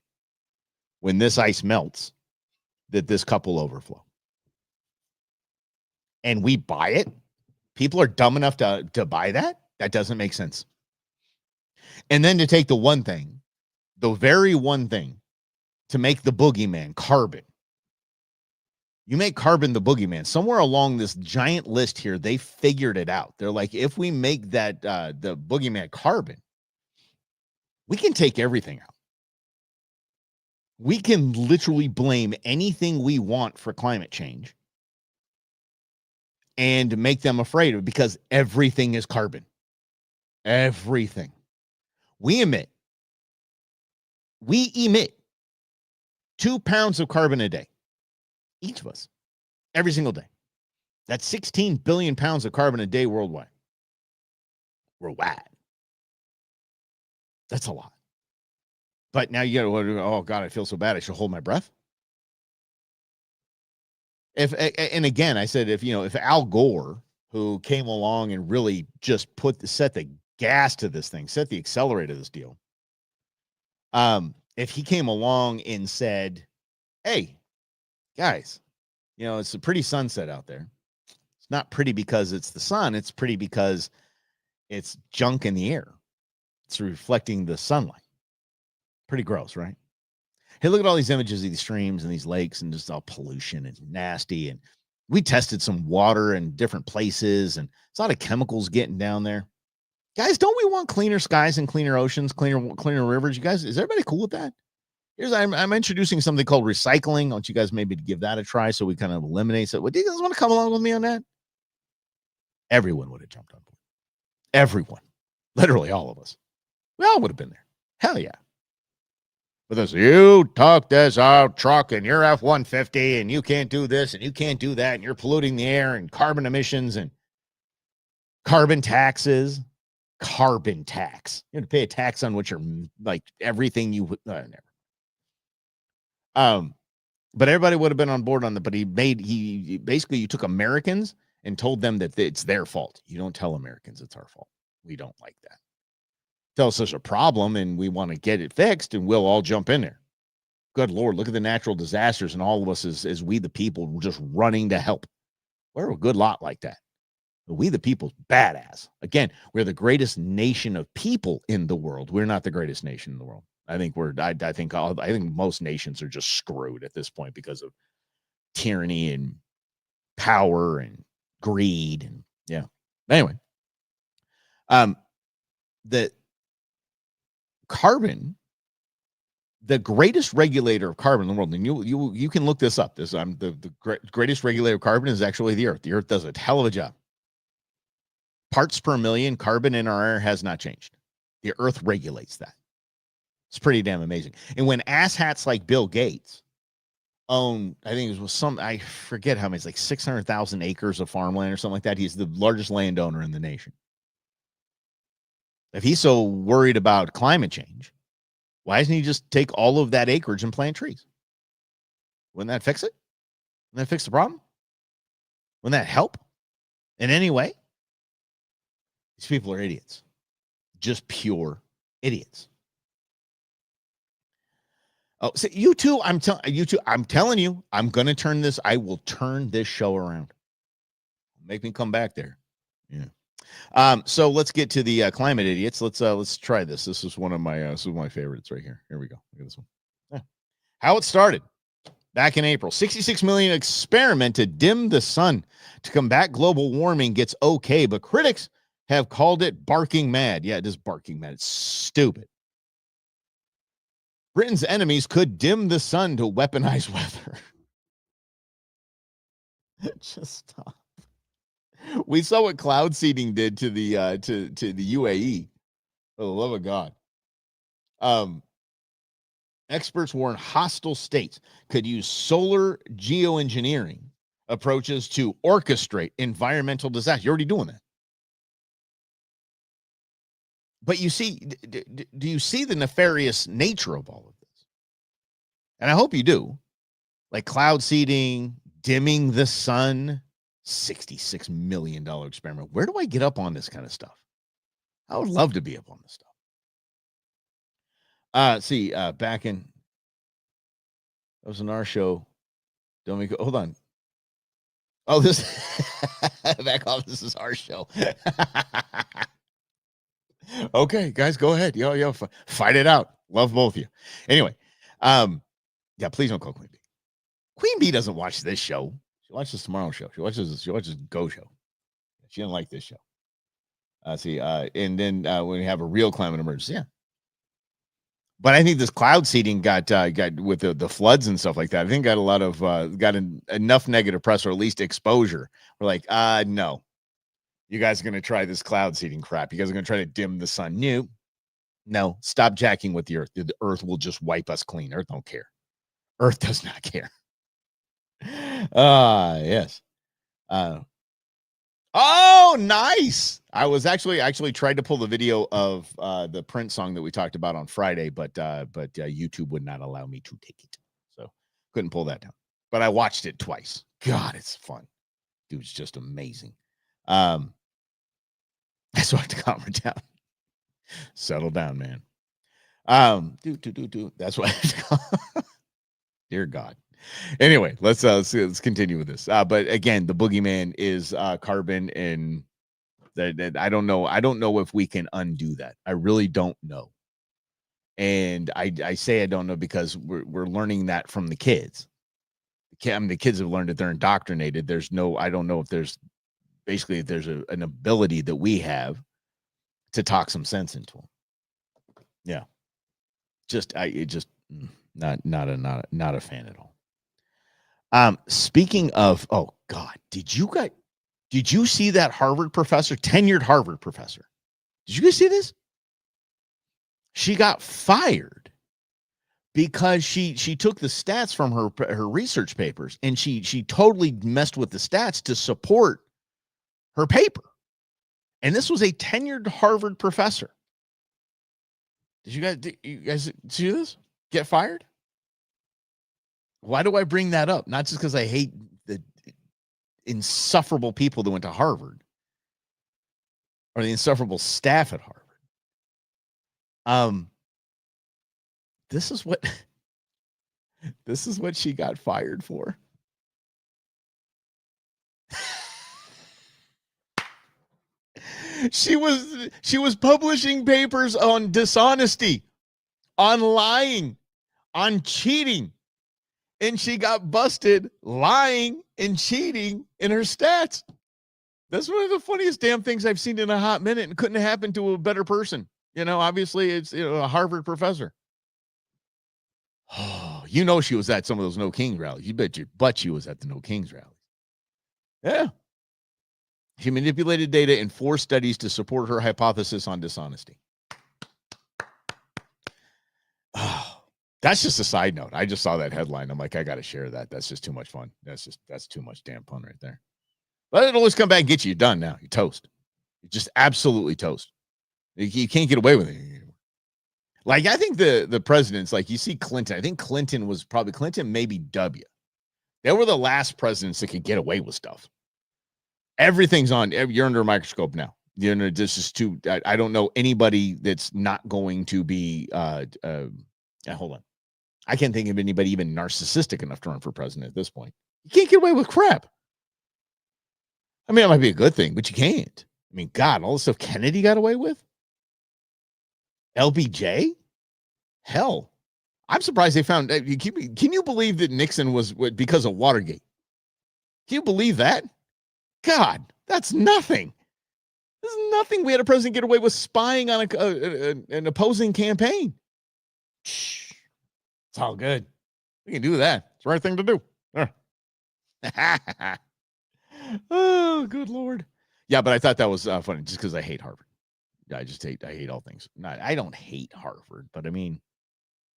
when this ice melts, that this cup will overflow. And we buy it? People are dumb enough to buy that? That doesn't make sense. And then to take the very one thing, to make the boogeyman, carbon. You make carbon the boogeyman. Somewhere along this giant list here, they figured it out. They're like, if we make that the boogeyman carbon, we can take everything out. We can literally blame anything we want for climate change and make them afraid of it because everything is carbon. Everything. We emit 2 pounds of carbon a day. Each of us. every single day. That's 16 billion pounds of carbon a day worldwide. That's a lot. But now you got to, oh God, I feel so bad. I should hold my breath. And again, I said, if Al Gore, who came along and really just set the gas to this thing, set the accelerator to this deal. If he came along and said, hey, guys, it's a pretty sunset out there. It's not pretty because it's the sun. It's pretty because it's junk in the air. It's reflecting the sunlight. Pretty gross, right? Hey, look at all these images of these streams and these lakes and just all pollution and nasty. And we tested some water in different places, and it's a lot of chemicals getting down there. Guys, don't we want cleaner skies and cleaner oceans, cleaner rivers? You guys, is everybody cool with that? I'm introducing something called recycling. I want you guys maybe to give that a try so we kind of eliminate it. Do you guys want to come along with me on that? Everyone would have jumped on board. Everyone. Literally all of us. We all would have been there. Hell yeah. But this, you took this out truck and you're F-150 and you can't do this and you can't do that and you're polluting the air and carbon emissions and carbon taxes. Carbon tax. You have to pay a tax on which are like everything you would never. But everybody would have been on board on that. But he basically, you took Americans and told them that it's their fault. You don't tell Americans it's our fault. We don't like that. Tell us there's a problem and we want to get it fixed and we'll all jump in there. Good Lord, look at the natural disasters and all of us as we the people just running to help. We're a good lot like that. But we the people, badass. Again, we're the greatest nation of people in the world. We're not the greatest nation in the world. I think I think most nations are just screwed at this point because of tyranny and power and greed and yeah. Anyway, the carbon, the greatest regulator of carbon in the world, and you can look this up. The greatest regulator of carbon is actually the Earth. The Earth does a hell of a job. Parts per million carbon in our air has not changed. The Earth regulates that. It's pretty damn amazing. And when asshats like Bill Gates own, I think it was I forget how many, it's like 600,000 acres of farmland or something like that. He's the largest landowner in the nation. If he's so worried about climate change, why doesn't he just take all of that acreage and plant trees? Wouldn't that fix it? Wouldn't that fix the problem? Wouldn't that help in any way? These people are idiots. Just pure idiots. Oh, so you two, I'm telling you, I'm going to turn this, I will turn this show around. Make me come back there. Yeah. So let's get to the climate idiots. Let's try this. This is one of my favorites right here. Here we go. Look at this one. Yeah. How it started back in April. 66 million experiment to dim the sun to combat global warming gets okay, but critics have called it barking mad. Yeah, it is barking mad. It's stupid. Britain's enemies could dim the sun to weaponize weather. Just stop. We saw what cloud seeding did to the to the UAE. For the love of God. Experts warn hostile states could use solar geoengineering approaches to orchestrate environmental disaster. You're already doing that. But you see, do you see the nefarious nature of all of this? And I hope you do. Like cloud seeding, dimming the sun, $66 million experiment. Where do I get up on this kind of stuff? I would love to be up on this stuff. Back in, that was in our show. Don't make it, hold on. Oh, this, back off. This is our show. Okay, guys, go ahead. Yo, fight it out. Love both of you. Anyway, yeah, please don't call Queen Bee. Queen Bee doesn't watch this show. She watches tomorrow's show. She watches Go Show. She didn't like this show. And then when we have a real climate emergency, yeah. But I think this cloud seeding got with the floods and stuff like that. I think got a lot of enough negative press, or at least exposure. We're like, no. You guys are going to try this cloud seeding crap. You guys are going to try to dim the sun. No, stop jacking with the earth. The earth will just wipe us clean. Earth don't care. Earth does not care. Yes. Oh, nice. I was actually tried to pull the video of the Prince song that we talked about on Friday, but YouTube would not allow me to take it. So couldn't pull that down. But I watched it twice. God, it's fun. Dude's just amazing. I so I have to calm her down. Settle down, man. That's why I have to call. Dear God. Anyway, let's continue with this. But again, the boogeyman is carbon, and that I don't know. I don't know if we can undo that. I really don't know. And I say I don't know because we're learning that from the kids. The kids have learned that they're indoctrinated. I don't know if there's an ability that we have to talk some sense into them. Yeah. Not a fan at all. Speaking of, oh God, did you see that Harvard professor, tenured Harvard professor? Did you guys see this? She got fired because she took the stats from her research papers and she totally messed with the stats to support her paper. And this was a tenured Harvard professor. Did you guys see this? Get fired? Why do I bring that up? Not just because I hate the insufferable people that went to Harvard or the insufferable staff at Harvard. This is what she got fired for. She was publishing papers on dishonesty, on lying, on cheating. And she got busted lying and cheating in her stats. That's one of the funniest damn things I've seen in a hot minute, and couldn't happen to a better person. Obviously it's a Harvard professor. Oh, she was at some of those No Kings rallies. You bet your butt she was at the No Kings rallies. Yeah. She manipulated data in 4 studies to support her hypothesis on dishonesty. Oh, that's just a side note. I just saw that headline. I'm like, I got to share that. That's just too much fun. That's too much damn fun right there. But it'll always come back and get you. You're done now. You're toast. You're just absolutely toast. You can't get away with it anymore. Like, I think the presidents, like you see Clinton. I think Clinton, maybe W. They were the last presidents that could get away with stuff. Everything's on. You're under a microscope now. This is too. I don't know anybody that's not going to be. Hold on. I can't think of anybody even narcissistic enough to run for president at this point. You can't get away with crap. I mean, it might be a good thing, but you can't. I mean, God, all the stuff Kennedy got away with. LBJ? Hell, I'm surprised they found. Can you believe that Nixon was because of Watergate? Can you believe that? God, that's nothing. This is nothing. We had a president get away with spying on an opposing campaign. Shh. It's all good. We can do that. It's the right thing to do. Oh, good Lord. Yeah, but I thought that was funny just because I hate Harvard. I hate all things. I don't hate Harvard, but I mean,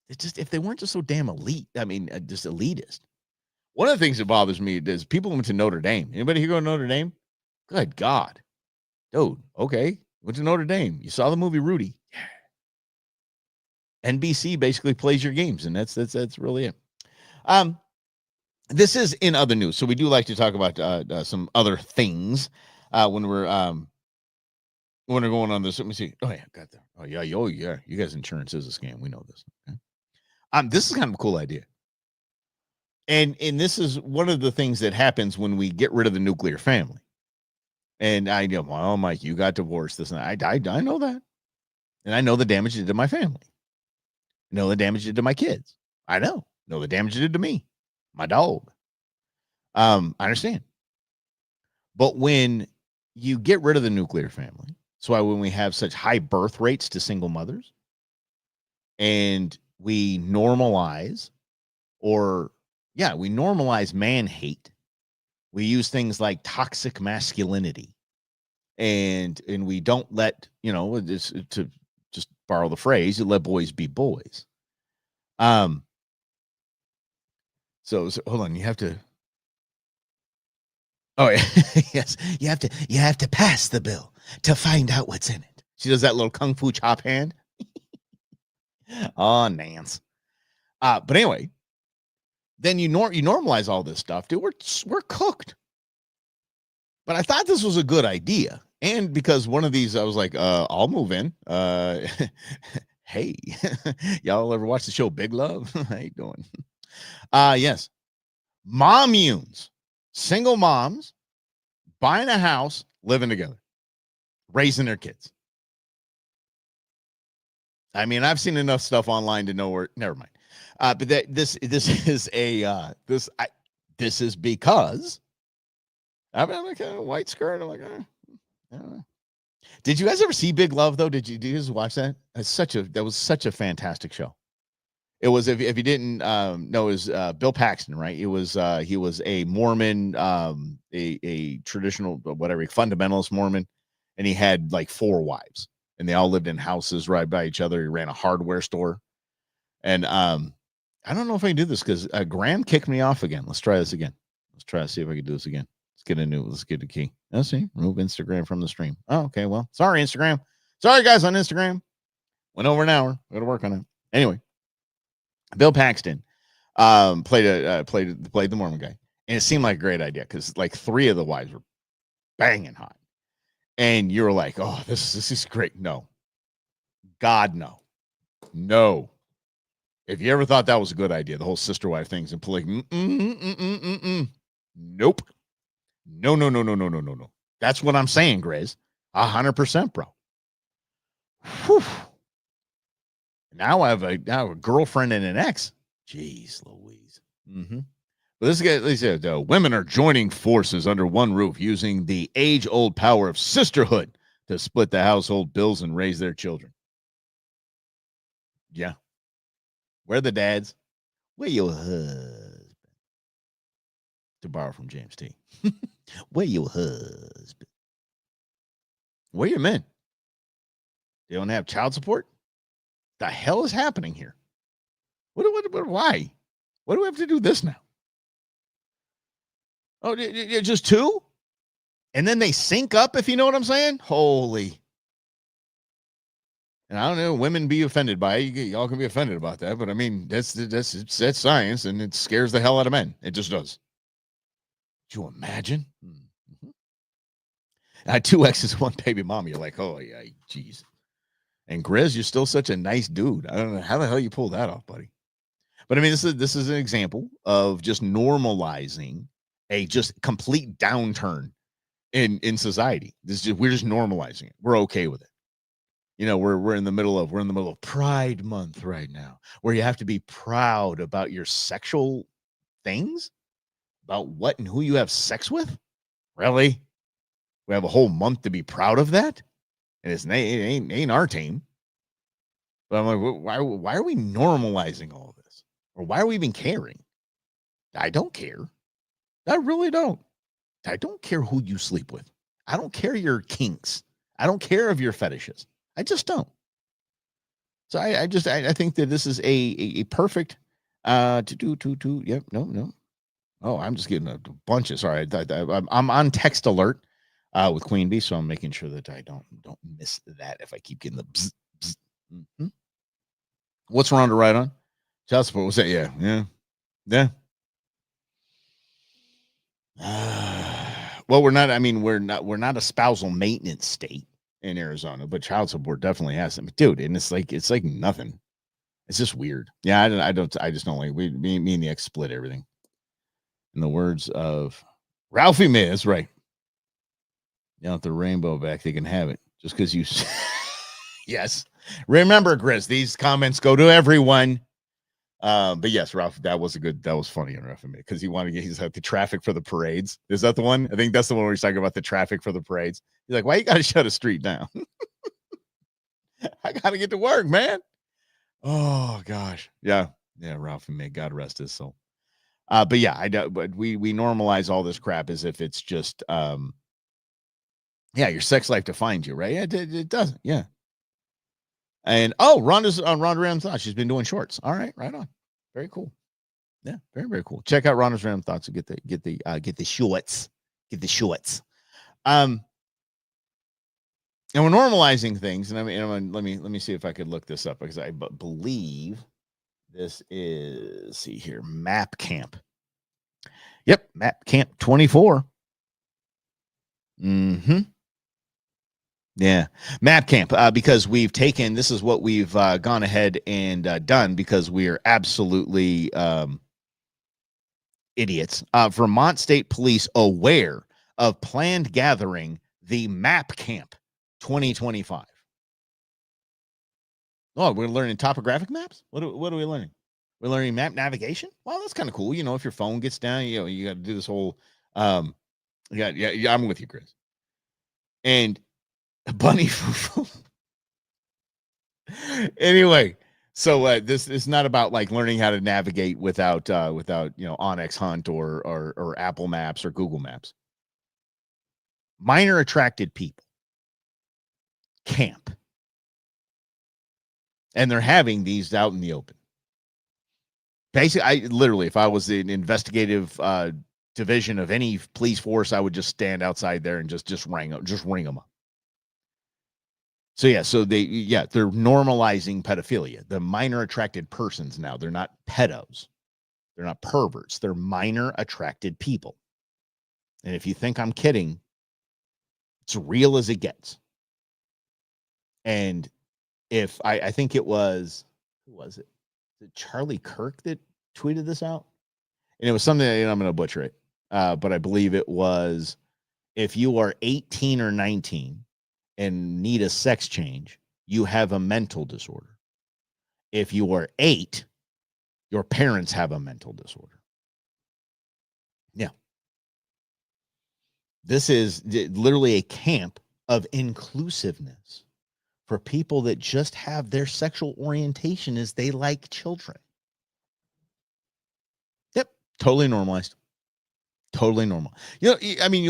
it's just, if they weren't just so damn elite, just elitist. One of the things that bothers me is people went to Notre Dame. Anybody here go to Notre Dame? Good God. Dude, okay. Went to Notre Dame. You saw the movie Rudy. Yeah. NBC basically plays your games, and that's really it. This is in other news. So we do like to talk about some other things when we're going on this. Let me see. Oh yeah, got that. Oh yeah. You guys' insurance is a scam. We know this. Okay? This is kind of a cool idea. And this is one of the things that happens when we get rid of the nuclear family. And I know, well, Mike, you got divorced. This and that. I know that. And I know the damage it did to my family. I know the damage it did to my kids. I know the damage it did to me, my dog. I understand. But when you get rid of the nuclear family, that's why when we have such high birth rates to single mothers, and we normalize man hate. We use things like toxic masculinity, and we don't let, to just borrow the phrase, you let boys be boys. So hold on, you have to Oh, yeah. Yes. You have to pass the bill to find out what's in it. She does that little kung fu chop hand. Oh, Nance. But anyway, then you normalize all this stuff, dude. We're cooked. But I thought this was a good idea. And because one of these, I was like, I'll move in. Hey, y'all ever watch the show Big Love? How you doing? Yes. Mommunes, single moms, buying a house, living together, raising their kids. I mean, I've seen enough stuff online to know where. Never mind. But this is a this is because I'm like a white skirt. I'm like, I don't know. Did you guys ever see Big Love though? Did you guys watch that? That was such a fantastic show. It was, if you didn't know, it was Bill Paxton, right? It was he was a Mormon, a traditional whatever fundamentalist Mormon, and he had like 4 wives, and they all lived in houses right by each other. He ran a hardware store, and I don't know if I can do this because Graham kicked me off again. Let's try this again. Let's try to see if I can do this again. Let's get a key. Let's see. Remove Instagram from the stream. Oh, okay. Well, sorry, Instagram. Sorry, guys, on Instagram. Went over an hour. Got to work on it. Anyway, Bill Paxton played the Mormon guy, and it seemed like a great idea because like 3 of the wives were banging hot, and you were like, "Oh, this is great." No, God, no. If you ever thought that was a good idea, the whole sister wife things and polygamy, nope. No. That's what I'm saying, Grizz. 100%, bro. Whew. Now I have a girlfriend and an ex. Jeez Louise. Mm-hmm. But this guy, they said, women are joining forces under one roof using the age-old power of sisterhood to split the household bills and raise their children. Yeah. Where the dads? Where your husband? To borrow from James T. Where your husband? Where your men? They don't have child support? The hell is happening here? Why? Why do we have to do this now? Oh, just 2? And then they sync up, if you know what I'm saying? Holy. And I don't know, women be offended by it. Y'all can be offended about that, but I mean, that's science, and it scares the hell out of men. It just does. Could you imagine? Mm-hmm. I had 2 exes, 1 baby mama. You're like, oh yeah, geez. And Grizz, you're still such a nice dude. I don't know how the hell you pulled that off, buddy. But I mean, this is an example of just normalizing a just complete downturn in society. We're just normalizing it. We're okay with it. You know, we're in the middle of Pride Month right now, where you have to be proud about your sexual things, about what and who you have sex with. Really? We have a whole month to be proud of that, and it ain't our team. But I'm like, why are we normalizing all of this, or why are we even caring? I don't care. I really don't. I don't care who you sleep with. I don't care your kinks. I don't care of your fetishes. I just don't. So I think that this is a perfect Yep. No. Oh, I'm just getting a bunch of. Sorry, I'm on text alert with Queen Bee, so I'm making sure that I don't miss that if I keep getting the bzz, bzz. Mm-hmm. What's wrong to write on? Child support. What's that? Yeah. Well, we're not. I mean, we're not a spousal maintenance state in Arizona, but child support definitely has some, dude. And it's like nothing. It's just weird. Yeah, I just don't like. Me and the ex split everything. In the words of Ralphie May, that's right. You want the rainbow back, they can have it. Just because you yes. Remember, Grizz, these comments go to everyone. But yes, Ralph, that was funny on Ralphie May, because he's like the traffic for the parades. Is that the one? I think that's the one where he's talking about the traffic for the parades. He's like, why you gotta shut a street down? I gotta get to work, man. Oh gosh. Yeah, Ralphie May, God rest his soul. But yeah, but we normalize all this crap as if it's just your sex life defines you, right? It doesn't. Yeah. And Rhonda's on Rhonda Random Thoughts. She's been doing shorts. All right, right on. Very cool. Yeah, very, very cool. Check out Rhonda's Random Thoughts and get the shorts. Get the shorts. And we're normalizing things. And let me see if I could look this up, because I believe this is, see here, Map Camp. Yep, Map Camp 24. Yeah, Map Camp, because we've taken, this is what we've gone ahead and done, because we are absolutely idiots. Vermont State Police aware of planned gathering, the Map Camp 2025. Oh, we're learning topographic maps? What are we learning? We're learning map navigation? Well, that's kind of cool. If your phone gets down, you got to do this whole, yeah, I'm with you, Chris. And Bunny anyway, so this is not about like learning how to navigate without Onyx Hunt or Apple Maps or Google Maps. Minor attracted people camp, and they're having these out in the open. Basically, I literally, if I was the investigative division of any police force, I would just stand outside there and just ring them up. So they're normalizing pedophilia. The minor attracted persons now, they're not pedos. They're not perverts. They're minor attracted people. And if you think I'm kidding, it's real as it gets. And if I think it was, who was it? Charlie Kirk that tweeted this out? And it was something that, I'm going to butcher it. But I believe it was, if you are 18 or 19 and need a sex change, you have a mental disorder. If you are 8, your parents have a mental disorder. Yeah. This is literally a camp of inclusiveness for people that just have their sexual orientation as they like children. Yep. Totally normalized. Totally normal. You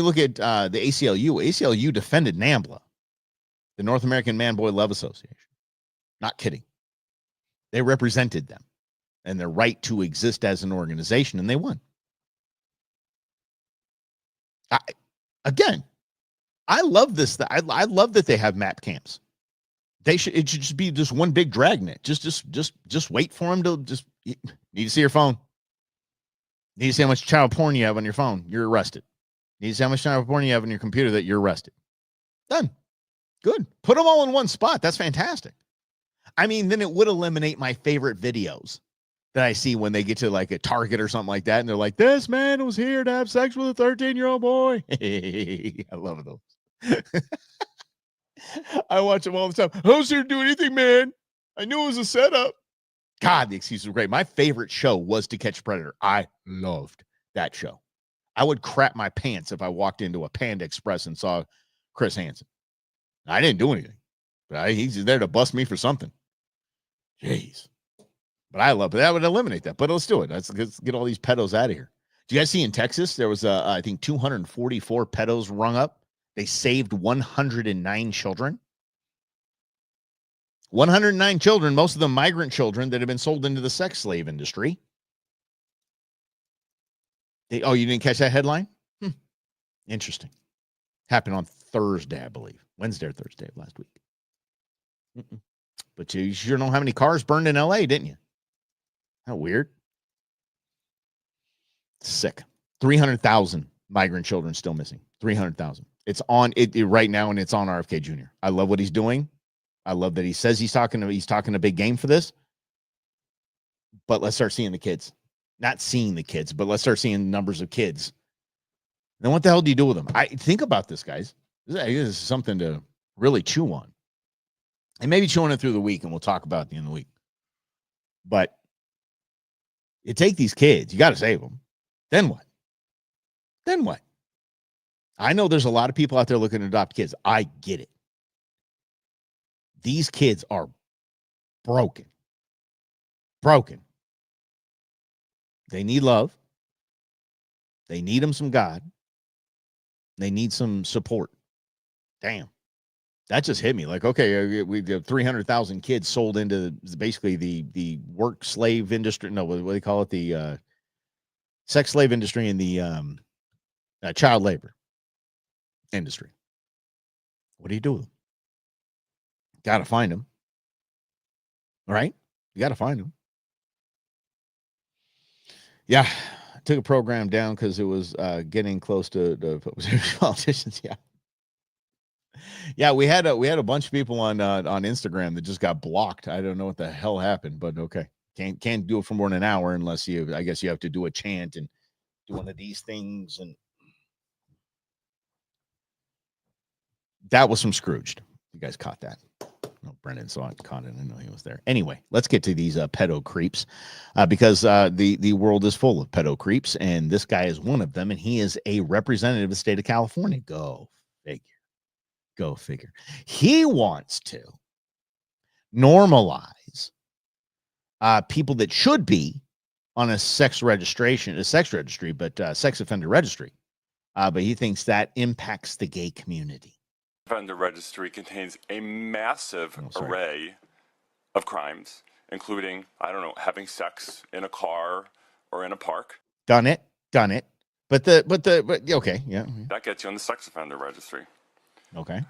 look at the ACLU. ACLU defended NAMBLA, the North American Man Boy Love Association. Not kidding. They represented them and their right to exist as an organization, and they won. I love this. I love that they have map camps. It should just be just one big dragnet. Just wait for them to need to see your phone. Need to see how much child porn you have on your phone. You're arrested. Need to see how much child porn you have on your computer that you're arrested. Done. Good. Put them all in one spot. That's fantastic. Then it would eliminate my favorite videos that I see when they get to like a Target or something like that. And they're like, this man was here to have sex with a 13-year-old boy. I love those. I watch them all the time. I was here to do anything, man. I knew it was a setup. God, the excuses were great. My favorite show was To Catch a Predator. I loved that show. I would crap my pants if I walked into a Panda Express and saw Chris Hansen. I didn't do anything, but he's there to bust me for something. Jeez. But I love it. That would eliminate that. But let's do it. Let's get all these pedos out of here. Do you guys see in Texas, there was, I think, 244 pedos rung up. They saved 109 children. 109 children, most of them migrant children that have been sold into the sex slave industry. You didn't catch that headline? Interesting. Happened on Thursday, I believe. Wednesday or Thursday of last week. But you sure know how many cars burned in L.A., didn't you? How weird. Sick. 300,000 migrant children still missing. 300,000. It's on it right now, and it's on RFK Jr. I love what he's doing. I love that he says he's talking a big game for this. But let's start seeing the kids. Not seeing the kids, but let's start seeing numbers of kids. Then what the hell do you do with them? Think about this, guys. This is something to really chew on. And maybe chewing it through the week, and we'll talk about it at the end of the week. But you take these kids, you got to save them. Then what? Then what? I know there's a lot of people out there looking to adopt kids. I get it. These kids are broken. Broken. They need love. They need them some God. They need some support. Damn. That just hit me. Like, okay, we have 300,000 kids sold into basically the work slave industry. No, what do they call it? The sex slave industry and the child labor. industry. What do you do with them? Got to find them. Right? You got to find them. Yeah. I took a program down because it was getting close to the politicians. Yeah. Yeah, we had a bunch of people on Instagram that just got blocked. I don't know what the hell happened, but okay. Can't do it for more than an hour unless I guess you have to do a chant and do one of these things. And that was from Scrooged. You guys caught that. No, Brendan saw it, caught it. I know he was there. Anyway, let's get to these pedo creeps because the world is full of pedo creeps, and this guy is one of them, and he is a representative of the state of California. Go figure. Go figure. He wants to normalize people that should be on a sex registry, but sex offender registry. But he thinks that impacts the gay community. Offender registry contains a massive array of crimes, including, I don't know, having sex in a car or in a park. Done it. But okay, yeah. That gets you on the sex offender registry. Okay.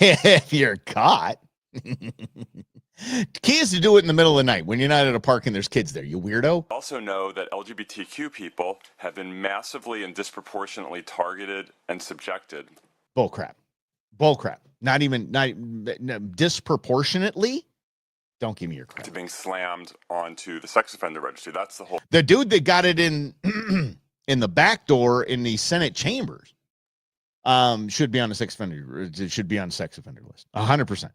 If you're caught. Key is to do it in the middle of the night when you're not at a park and there's kids there, you weirdo. Also know that LGBTQ people have been massively and disproportionately targeted and subjected. Bullcrap. Not disproportionately. Don't give me your crap. To being slammed onto the sex offender registry. That's the whole. The dude that got it in the back door in the Senate chambers should be on the sex offender. It should be on the sex offender list. 100%.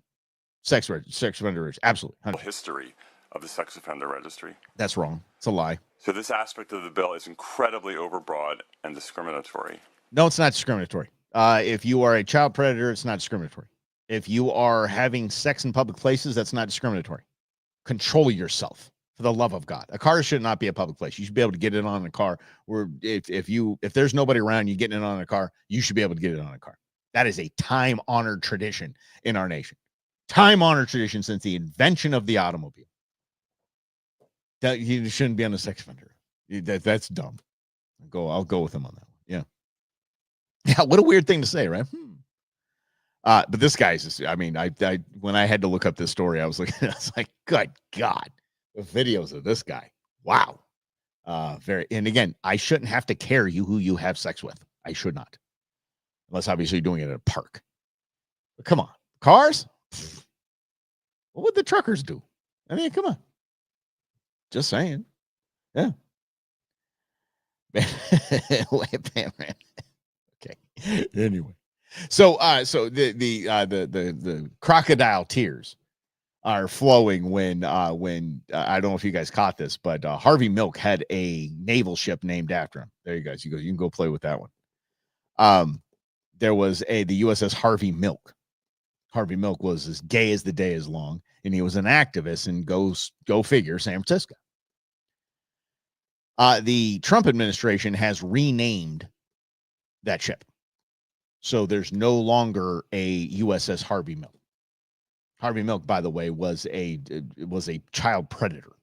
Sex offender registry. Absolutely. 100%. History of the sex offender registry. That's wrong. It's a lie. So this aspect of the bill is incredibly overbroad and discriminatory. No, it's not discriminatory. If you are a child predator, it's not discriminatory. If you are having sex in public places, that's not discriminatory. Control yourself, for the love of God. A car should not be a public place. You should be able to get it on a car. Where if there's nobody around, you getting it on a car, you should be able to get it on a car. That is a time-honored tradition in our nation. Time-honored tradition since the invention of the automobile. That you shouldn't be on a sex offender. That's dumb. I'll go with him on that one. Yeah. Yeah, what a weird thing to say, right? But this guy's just, I mean, I when I had to look up this story, I was like, good God, the videos of this guy. Wow. And again, I shouldn't have to care who you have sex with. I should not. Unless obviously you're doing it at a park. But come on. Cars? What would the truckers do? I mean, come on. Just saying. Yeah. Okay. Anyway. So the crocodile tears are flowing when I don't know if you guys caught this, but Harvey Milk had a naval ship named after him. There you guys. You can go play with that one. There was the USS Harvey Milk. Harvey Milk was as gay as the day is long, and he was an activist in go figure, San Francisco. The Trump administration has renamed that ship. So there's no longer a USS Harvey Milk. Harvey Milk, by the way, was a child predator.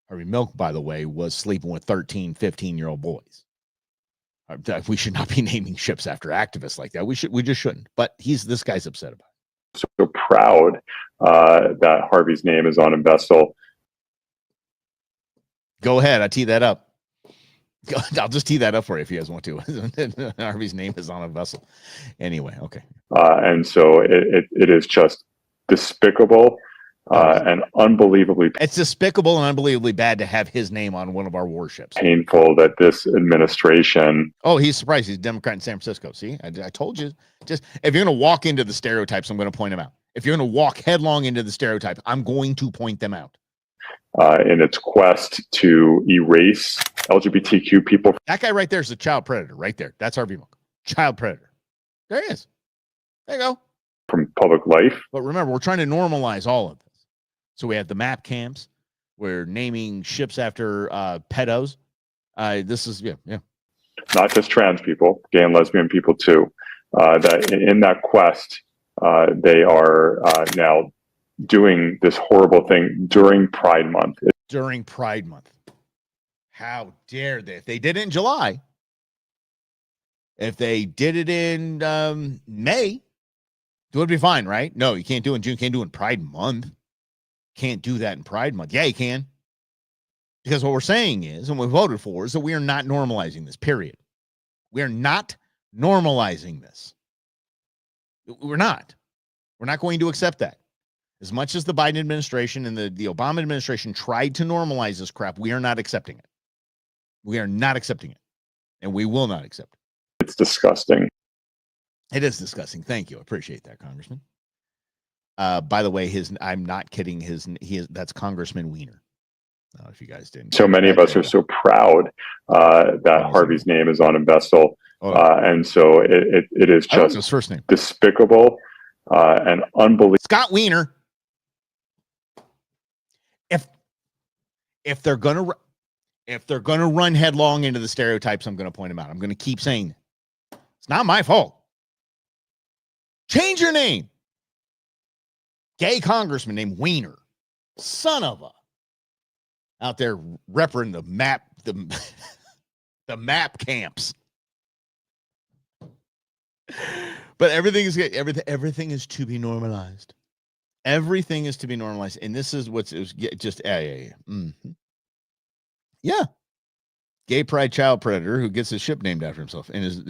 Harvey Milk, by the way, was sleeping with 13, 15-year-old boys. We should not be naming ships after activists like that. We just shouldn't. But this guy's upset about it. So proud that Harvey's name is on a vessel. Go ahead. I tee that up. I'll just tee that up for you if you guys want to. Harvey's name is on a vessel. Anyway, okay. And so it is just despicable and unbelievably. It's despicable and unbelievably bad to have his name on one of our warships. Painful that this administration. Oh, he's surprised. He's a Democrat in San Francisco. See, I told you. Just if you're going to walk into the stereotypes, I'm going to point them out. If you're going to walk headlong into the stereotype, I'm going to point them out. In its quest to erase LGBTQ people. That guy right there is a child predator right there. That's Harvey Milk. Child predator. There he is. There you go. From public life. But remember, we're trying to normalize all of this. So we have the map camps. We're naming ships after pedos. This is, yeah. Not just trans people, gay and lesbian people too. That in that quest, they are now doing this horrible thing during Pride Month. During Pride Month. How dare they? If they did it in July, If they did it in May, it would be fine, right? No, you can't do it in June. Can't do it in Pride Month. Can't do that in Pride Month. Yeah, you can. Because what we're saying is, and we voted for, is that we are not normalizing this, period. We are not normalizing this. We're not. We're not going to accept that. As much as the Biden administration and the Obama administration tried to normalize this crap, we are not accepting it. We are not accepting it. And we will not accept it. It's disgusting. It is disgusting. Thank you. I appreciate that, Congressman. By the way, I'm not kidding. That's Congressman Weiner. If you guys didn't. So many of us are so proud that Harvey's name is on a vessel. And so it is just his first name. Despicable and unbelievable. Scott Weiner. If they're gonna run headlong into the stereotypes, I'm gonna point them out. I'm gonna keep saying it's not my fault. Change your name. Gay congressman named Weiner, son of a, out there repping the map camps. But everything is to be normalized. Everything is to be normalized, and this is what's just Mm-hmm. Yeah. Gay pride child predator who gets his ship named after himself and is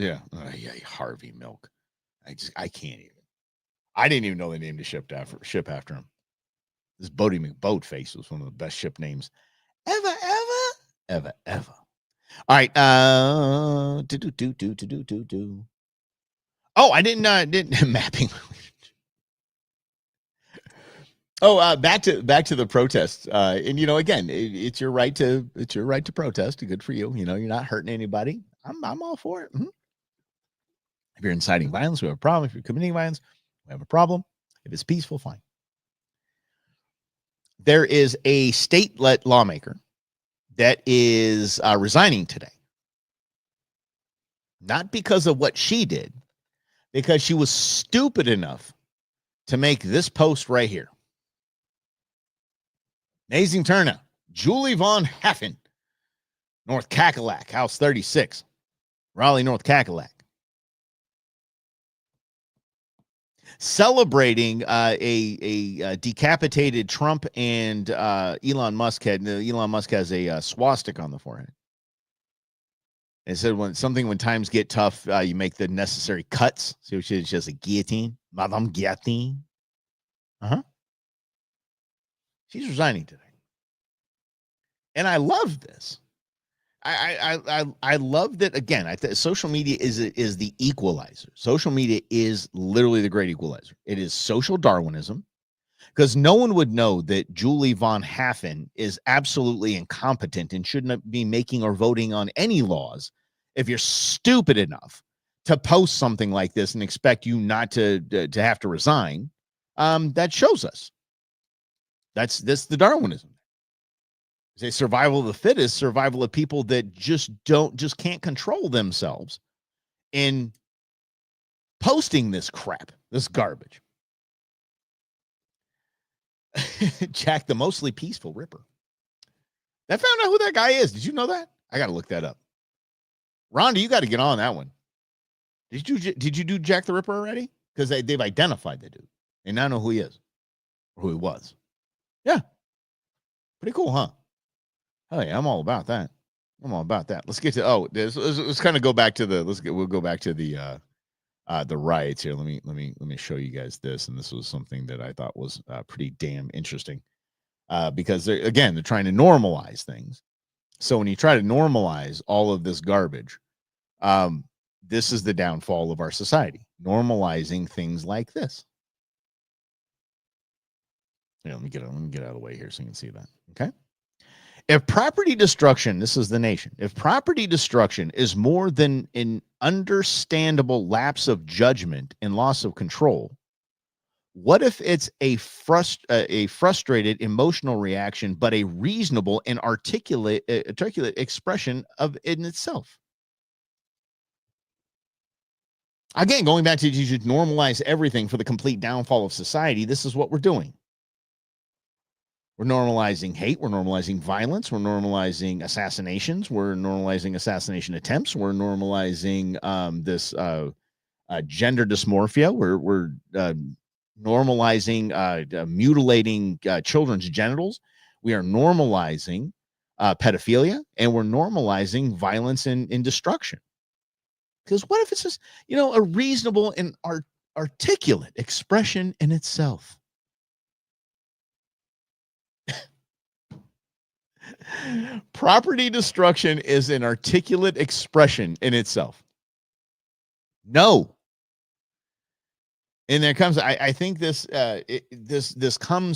Harvey Milk. I can't even. I didn't even know they named a ship after him. This Bodie McBoatface was one of the best ship names ever. All right. Oh, I didn't mapping. Back to the protests. And again, it's your right to protest. Good for you. You're not hurting anybody. I'm all for it. Mm-hmm. If you're inciting violence, we have a problem. If you're committing violence, we have a problem. If it's peaceful, fine. There is a state lawmaker that is resigning today. Not because of what she did, because she was stupid enough to make this post right here. Amazing turnout. Julie Von Haffen, North Cackalack, House 36, Raleigh, North Cackalack. Celebrating a decapitated Trump and Elon Musk head. Elon Musk has a swastika on the forehead. It said when times get tough, you make the necessary cuts. So it's just a guillotine. Madame Guillotine. She's resigning today. And I love this. I love that. Again, social media is the equalizer. Social media is literally the great equalizer. It is social Darwinism, because no one would know that Julie Von Haffen is absolutely incompetent and shouldn't be making or voting on any laws if you're stupid enough to post something like this and expect you not to have to resign. That shows us that's the Darwinism. Say survival of the fittest, survival of people that just can't control themselves in posting this crap, this garbage. Jack, the mostly peaceful Ripper. I found out who that guy is. Did you know that? I got to look that up. Rhonda, you got to get on that one. Did you do Jack the Ripper already? Because they've identified the dude. They now know who he is or who he was. Yeah. Pretty cool, huh? Oh yeah, I'm all about that. Let's get to let's kind of go back to we'll go back to the riots here. Let me show you guys this, and this was something that I thought was pretty damn interesting, because they're trying to normalize things. So when you try to normalize all of this garbage, this is the downfall of our society, normalizing things like this. Yeah, let me get out of the way here so you can see that. Okay. If property destruction, this is the nation, if property destruction is more than an understandable lapse of judgment and loss of control, what if it's a frustrated emotional reaction, but a reasonable and articulate expression of it in itself? Again, going back to you should normalize everything for the complete downfall of society, this is what we're doing. We're normalizing hate. We're normalizing violence. We're normalizing assassinations. We're normalizing assassination attempts. We're normalizing this gender dysmorphia. We're normalizing mutilating children's genitals. We are normalizing pedophilia, and we're normalizing violence and destruction. Because what if it's just, a reasonable and articulate expression in itself? Property destruction is an articulate expression in itself. No. And there comes, I think this is coming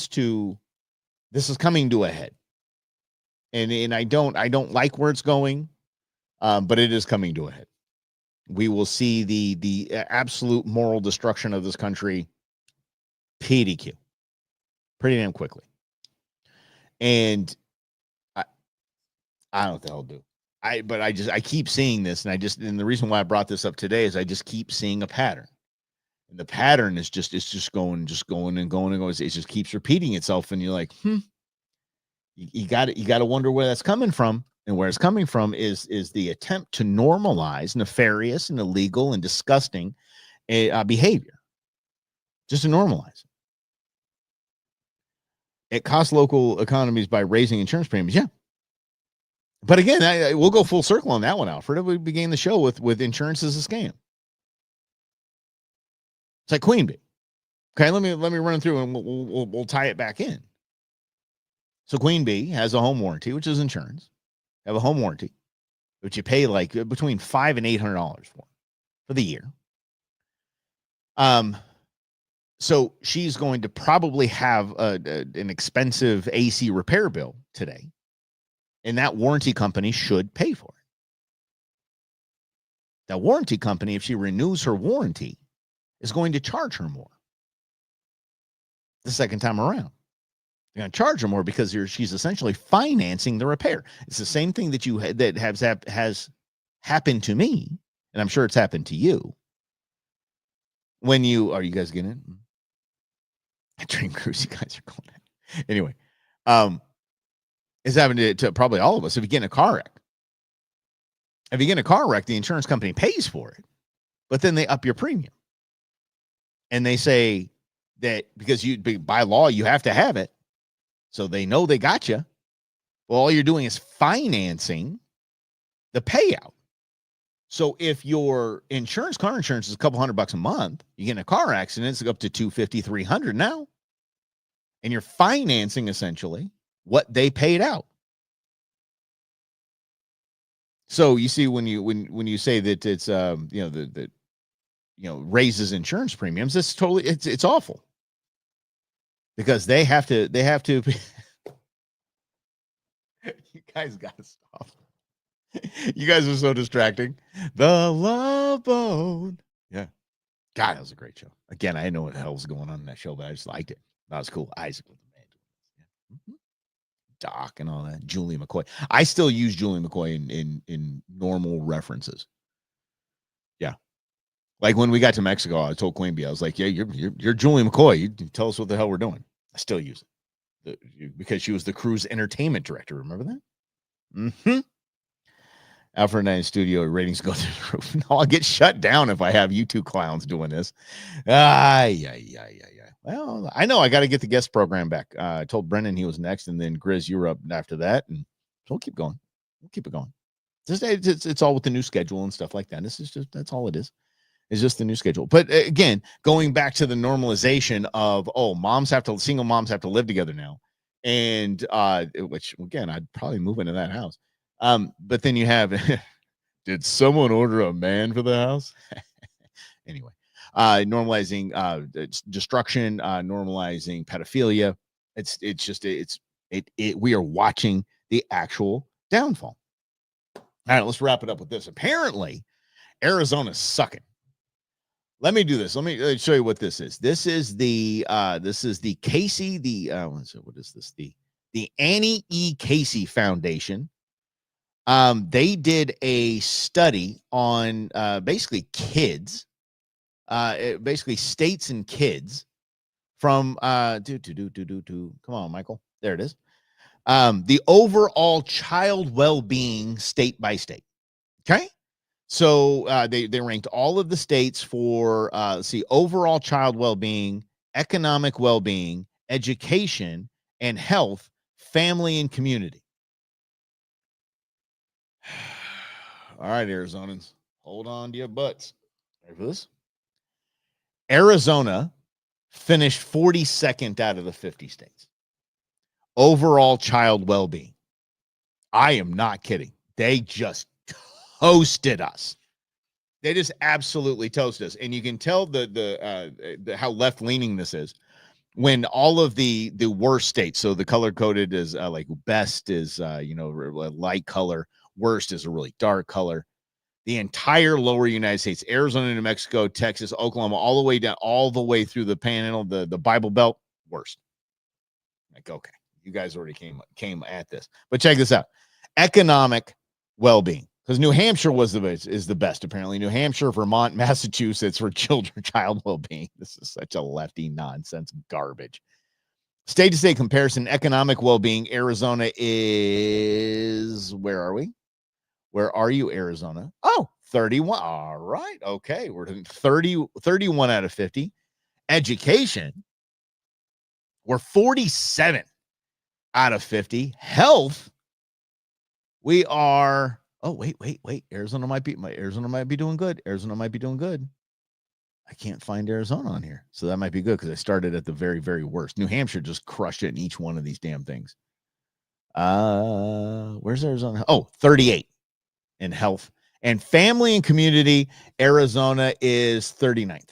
to a head. And I don't like where it's going, but it is coming to a head. We will see the absolute moral destruction of this country PDQ pretty damn quickly. And I don't know what the hell to do. I keep seeing this, and the reason why I brought this up today is I just keep seeing a pattern. And the pattern is just going and going and going. It just keeps repeating itself, and you're like, you got to wonder where that's coming from. And where it's coming from is the attempt to normalize nefarious and illegal and disgusting behavior, just to normalize it. It costs local economies by raising insurance premiums. Yeah. But again, we'll go full circle on that one, Alfred. We began the show with insurance as a scam. It's like Queen Bee. Okay, let me run through and we'll tie it back in. So Queen Bee has a home warranty, which is insurance. You have a home warranty, which you pay like between $500 and $800 for the year. So she's going to probably have an expensive AC repair bill today, and that warranty company should pay for it. That warranty company, if she renews her warranty, is going to charge her more the second time around. They're going to charge her more because she's essentially financing the repair. It's the same thing that has happened to me, and I'm sure it's happened to you. Are you guys getting it? Dream cruise, you guys are going at. Anyway, it's happened to probably all of us. If you get in a car wreck, the insurance company pays for it, but then they up your premium. And they say that because by law, you have to have it. So they know they got you. Well, all you're doing is financing the payout. So if your car insurance is a couple $100 a month, you get in a car accident, it's up to $250, $300 now. And you're financing essentially what they paid out. So you see, when you say that it's raises insurance premiums, it's totally it's awful. Because they have to you guys gotta stop. You guys are so distracting. The Love Boat. Yeah. God, that was a great show. Again, I didn't know what the hell was going on in that show, but I just liked it. That was cool. Isaac was the man. Yeah. Doc and all that. Julie McCoy. I still use Julie McCoy in normal references. Yeah. Like when we got to Mexico, I told Queen Bee, I was like, yeah, you're Julie McCoy. You tell us what the hell we're doing. I still use it because she was the cruise entertainment director. Remember that? Mm-hmm. Alfred and I in studio ratings go through the roof. No, I'll get shut down if I have you two clowns doing this. Yeah. Well, I know I got to get the guest program back. I told Brennan he was next, and then Grizz, you were up after that, and so we'll keep going. We'll keep it going. It's all with the new schedule and stuff like that. That's all it is. It's just the new schedule. But again, going back to the normalization of single moms have to live together now, and which again, I'd probably move into that house. But then you have, did someone order a man for the house? Anyway, normalizing destruction, normalizing pedophilia. We are watching the actual downfall. All right, let's wrap it up with this. Apparently, Arizona's sucking. Let me do this. Let me show you what this is. This is the Casey, what is this? The Annie E. Casey Foundation. They did a study on basically kids, basically states and kids from come on, Michael. There it is. The overall child well-being state by state. Okay. So they ranked all of the states for overall child well-being, economic well-being, education, and health, family, and community. All right, Arizonans, hold on to your butts. Ready for this? Arizona finished 42nd out of the 50 states. Overall child well-being. I am not kidding. They just toasted us. They just absolutely toasted us. And you can tell the how left-leaning this is when all of the worst states, so the color-coded is like best is light color, worst is a really dark color. The entire lower United States, Arizona, New Mexico, Texas, Oklahoma, all the way down, all the way through the panhandle, the Bible Belt, worst. Like, okay, you guys already came at this. But check this out. Economic well-being. Because New Hampshire is the best, apparently. New Hampshire, Vermont, Massachusetts for child well-being. This is such a lefty nonsense garbage. State-to-state comparison, economic well-being, Arizona is, where are we? Where are you, Arizona? Oh, 31. All right. Okay. We're 31 out of 50. Education, we're 47 out of 50. Health, we are, oh, wait. Arizona might be doing good. Arizona might be doing good. I can't find Arizona on here. So that might be good because I started at the very, very worst. New Hampshire just crushed it in each one of these damn things. Where's Arizona? Oh, 38. In health and family and community, Arizona is 39th.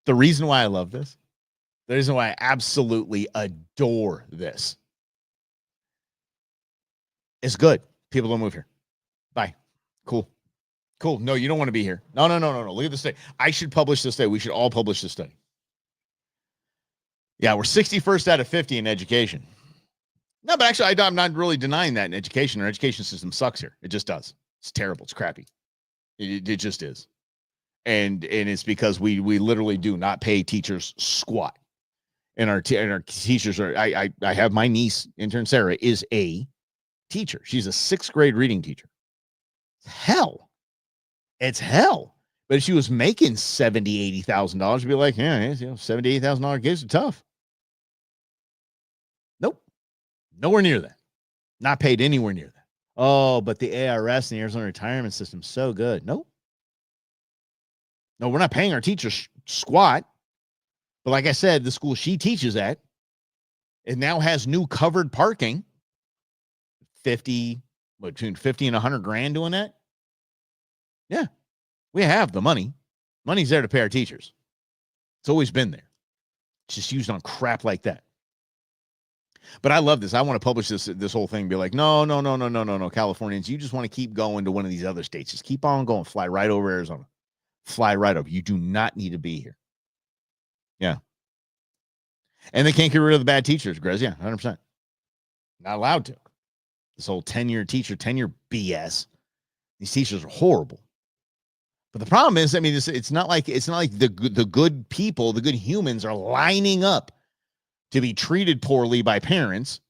The reason why I love this, the reason why I absolutely adore this, it's good. People don't move here. Bye. Cool. No, you don't want to be here. No. Look at this study. I should publish this study. We should all publish this study. Yeah, we're 61st out of 50 in education. No, but actually, I'm not really denying that in education. Our education system sucks here. It just does. It's terrible. It's crappy. It just is. And it's because we literally do not pay teachers squat. And our teachers are, I have my niece, intern Sarah, is a teacher. She's a 6th grade reading teacher. Hell. It's hell. But if she was making $70,000, $80,000, she'd be like, yeah, $70,000, $80,000 kids are tough. Nope. Nowhere near that. Not paid anywhere near that. Oh, but the ARS and the Arizona retirement system is so good. Nope. No, we're not paying our teachers squat. But like I said, the school she teaches at, it now has new covered parking. Between 50 and 100 grand doing that. Yeah, we have the money. Money's there to pay our teachers. It's always been there. It's just used on crap like that. But I love this. I want to publish this whole thing. Be like, no, Californians, you just want to keep going to one of these other states. Just keep on going. Fly right over Arizona. Fly right over. You do not need to be here. Yeah. And they can't get rid of the bad teachers, Grez. Yeah, 100%. Not allowed to. This whole tenure BS. These teachers are horrible. But the problem is, I mean, it's not like the good people, the good humans are lining up to be treated poorly by parents,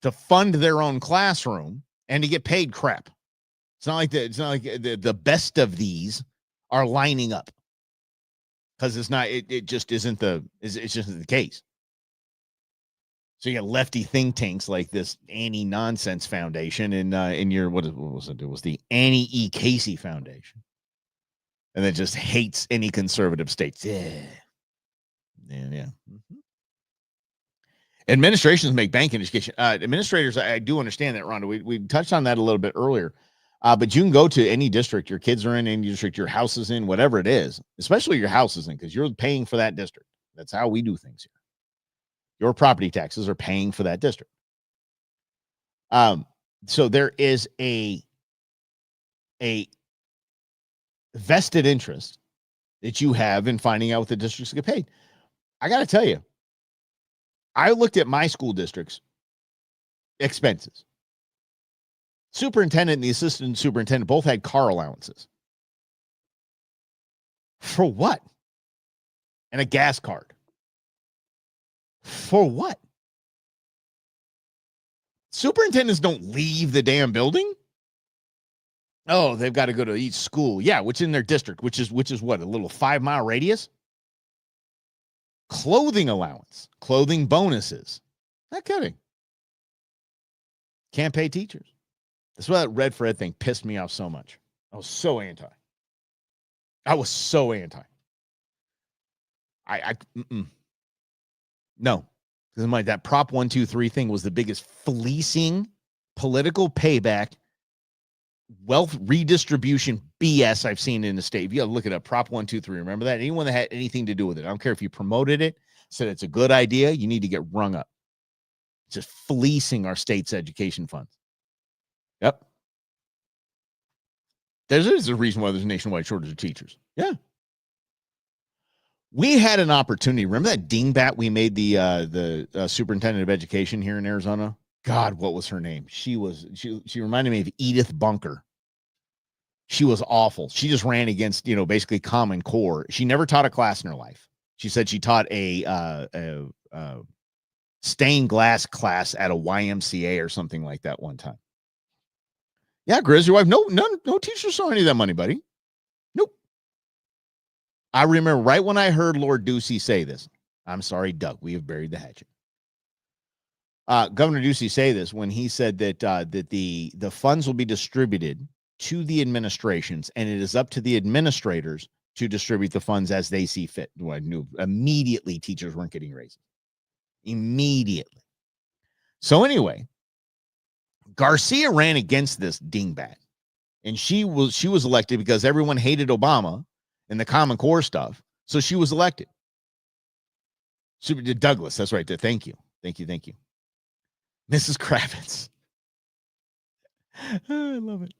to fund their own classroom, and to get paid crap. It's not like the best of these are lining up, because it just isn't the case. So you got lefty think tanks like this Annie Nonsense Foundation in your what was it? It was the Annie E. Casey Foundation, and that just hates any conservative states. Yeah. Mm-hmm. Administrations make bank in education. Administrators, I do understand that, Rhonda. We touched on that a little bit earlier. But you can go to any district your kids are in, any district your house is in, whatever it is, especially your house is in, because you're paying for that district. That's how we do things here. Your property taxes are paying for that district. So there is a vested interest that you have in finding out what the districts get paid. I got to tell you, I looked at my school district's expenses. Superintendent and the assistant superintendent both had car allowances. For what? And a gas card. For what? Superintendents don't leave the damn building. Oh, they've got to go to each school. Yeah, which in their district, which is what, a little 5-mile radius? Clothing allowance, clothing bonuses. Not kidding. Can't pay teachers. That's why that Red Fred thing pissed me off so much. I was so anti. No. Because that Prop 123 thing was the biggest fleecing, political payback, wealth redistribution BS I've seen in the state. You got to look it up. Prop 123. Remember that? Anyone that had anything to do with it, I don't care if you promoted it, said it's a good idea, you need to get rung up. Just fleecing our state's education funds. Yep. There's a reason why there's a nationwide shortage of teachers. Yeah. We had an opportunity. Remember that dingbat we made the superintendent of education here in Arizona? God, what was her name? She reminded me of Edith Bunker. She was awful. She just ran against, basically Common Core. She never taught a class in her life. She said she taught a stained glass class at a YMCA or something like that one time. Yeah, Grizz, your wife. No teachers saw any of that money, buddy. Nope. I remember right when I heard Lord Ducey say this. I'm sorry, Doug. We have buried the hatchet. Governor Ducey say this when he said that the funds will be distributed to the administrations, and it is up to the administrators to distribute the funds as they see fit. I knew immediately teachers weren't getting raises. Immediately. So anyway, Garcia ran against this dingbat, and she was elected because everyone hated Obama and the Common Core stuff. So she was elected. Douglas, that's right. Thank you. Mrs. Kravitz. I love it.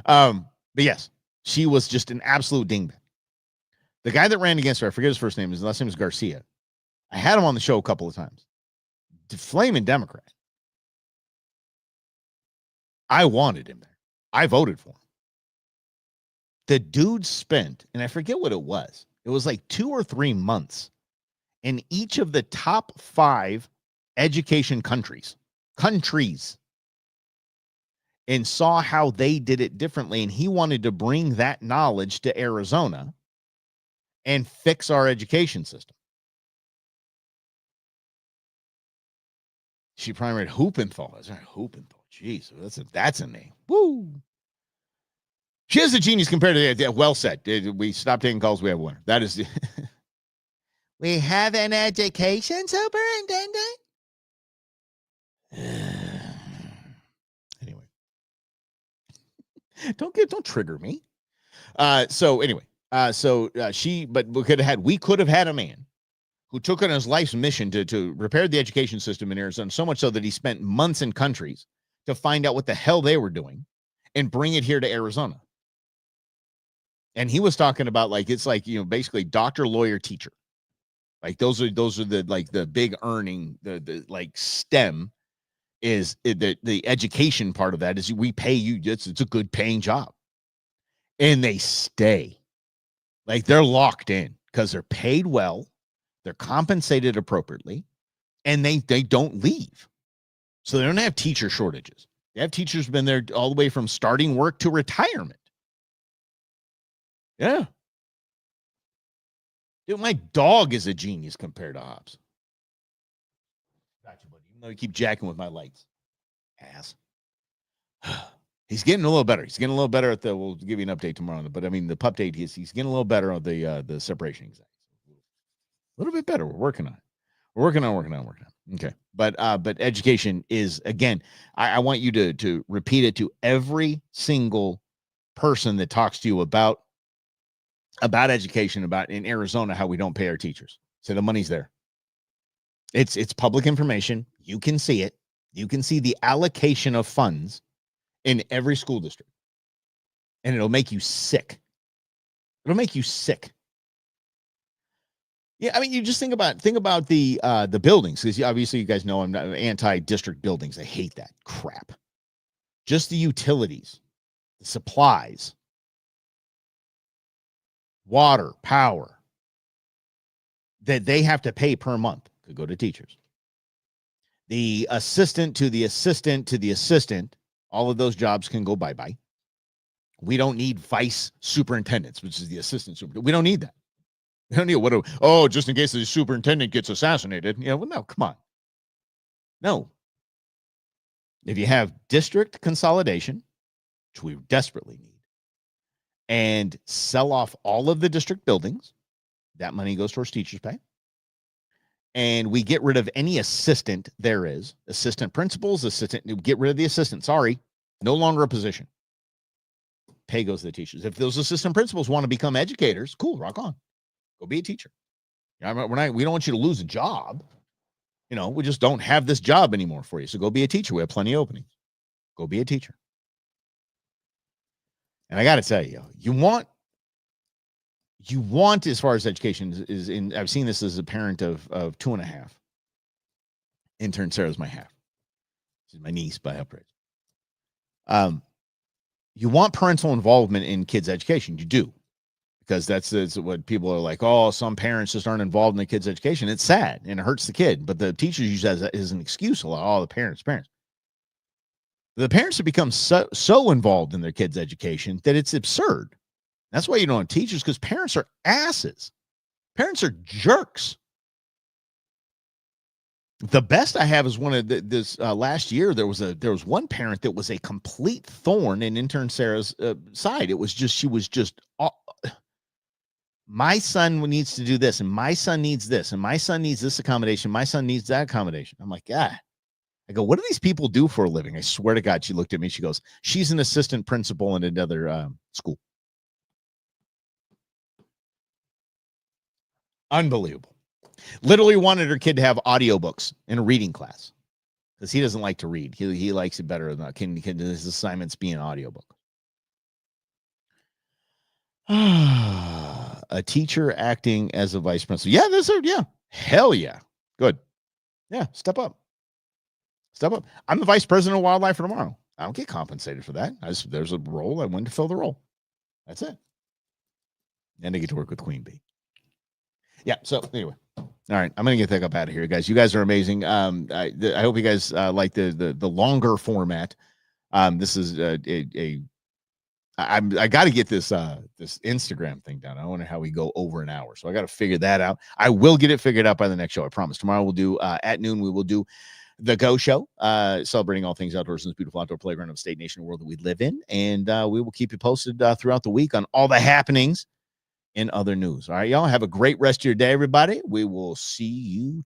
But yes, she was just an absolute dingbat. The guy that ran against her, I forget his first name. His last name is Garcia. I had him on the show a couple of times. Flaming Democrat. I wanted him there. I voted for him. The dude spent, and I forget what it was. It was like 2 or 3 months in each of the top 5 education countries, and saw how they did it differently. And he wanted to bring that knowledge to Arizona and fix our education system. She probably read Hoopenthal. That's right, Hoopenthal. Jeez, that's a name. Woo. She is a genius compared to the well said. We stopped taking calls. We have a winner. That is. We have an education superintendent. Anyway, don't trigger me. So anyway, we could have had a man who took on his life's mission to repair the education system in Arizona, so much so that he spent months in countries to find out what the hell they were doing and bring it here to Arizona. And he was talking about basically doctor, lawyer, teacher. Like those are the big earning, the STEM is the education part of that is we pay you. It's a good paying job. And they stay. Like they're locked in because they're paid well, they're compensated appropriately, and they don't leave. So they don't have teacher shortages. They have teachers been there all the way from starting work to retirement. Yeah. Dude, my dog is a genius compared to Hobbs. Gotcha, buddy. Even though you keep jacking with my lights. Ass. He's getting a little better. He's getting a little better at we'll give you an update tomorrow. But I mean, the pup date, he's getting a little better on the separation anxiety. A little bit better. We're working on it. We're working on it. Okay. But education is, again, I want you to repeat it to every single person that talks to you about education, about in Arizona, how we don't pay our teachers. So the money's there. It's public information. You can see it. You can see the allocation of funds in every school district. And it'll make you sick. It'll make you sick. Yeah, I mean, you just think about the buildings, because obviously you guys know I'm not anti-district buildings. I hate that crap. Just the utilities, the supplies. water, power that they have to pay per month could go to teachers. The assistant to the assistant to the assistant, all of those jobs can go bye-bye. We don't need vice superintendents, which is the assistant superintendent. We don't need that. We don't need just in case the superintendent gets assassinated. Well, no, come on. No. If you have district consolidation, which we desperately need, and sell off all of the district buildings, that money goes towards teachers' pay. And we get rid of any assistant there is, assistant principals, get rid of the assistant. Sorry, no longer a position. Pay goes to the teachers. If those assistant principals want to become educators, cool, rock on. Go be a teacher. We don't want you to lose a job. We just don't have this job anymore for you. So go be a teacher. We have plenty of openings. Go be a teacher. And I got to tell you, you want, as far as education is in, I've seen this as a parent of 2.5. Intern Sarah's my half. She's my niece by help praise. You want parental involvement in kids' education. You do. Because that's what people are like, some parents just aren't involved in the kid's education. It's sad and it hurts the kid. But the teachers use that as an excuse a lot. The parents. The parents have become so involved in their kids' education that it's absurd. That's why you don't have teachers, because parents are asses. Parents are jerks. The best I have is one of this last year. There was one parent that was a complete thorn in intern Sarah's side. It was just, she was just, my son needs to do this, and my son needs this, and my son needs this accommodation. My son needs that accommodation. I'm like, God. I go, what do these people do for a living? I swear to God, she looked at me. She goes, she's an assistant principal in another school. Unbelievable. Literally wanted her kid to have audiobooks in a reading class because he doesn't like to read. He likes it better than can his assignments be an audiobook. A teacher acting as a vice principal. Yeah, hell yeah. Good. Yeah, step up. I'm the vice president of wildlife for tomorrow. I don't get compensated for that. There's a role. I went to fill the role. That's it. And I get to work with Queen Bee. Yeah. So anyway, all right. I'm gonna get that up out of here, guys. You guys are amazing. I hope you guys like the longer format. This is I got to get this Instagram thing done. I wonder how we go over an hour, so I got to figure that out. I will get it figured out by the next show. I promise. Tomorrow we'll do at noon. We will do the Go Show, celebrating all things outdoors in this beautiful outdoor playground of state, nation, and world that we live in. And we will keep you posted throughout the week on all the happenings in other news. All right, y'all. Have a great rest of your day, everybody. We will see you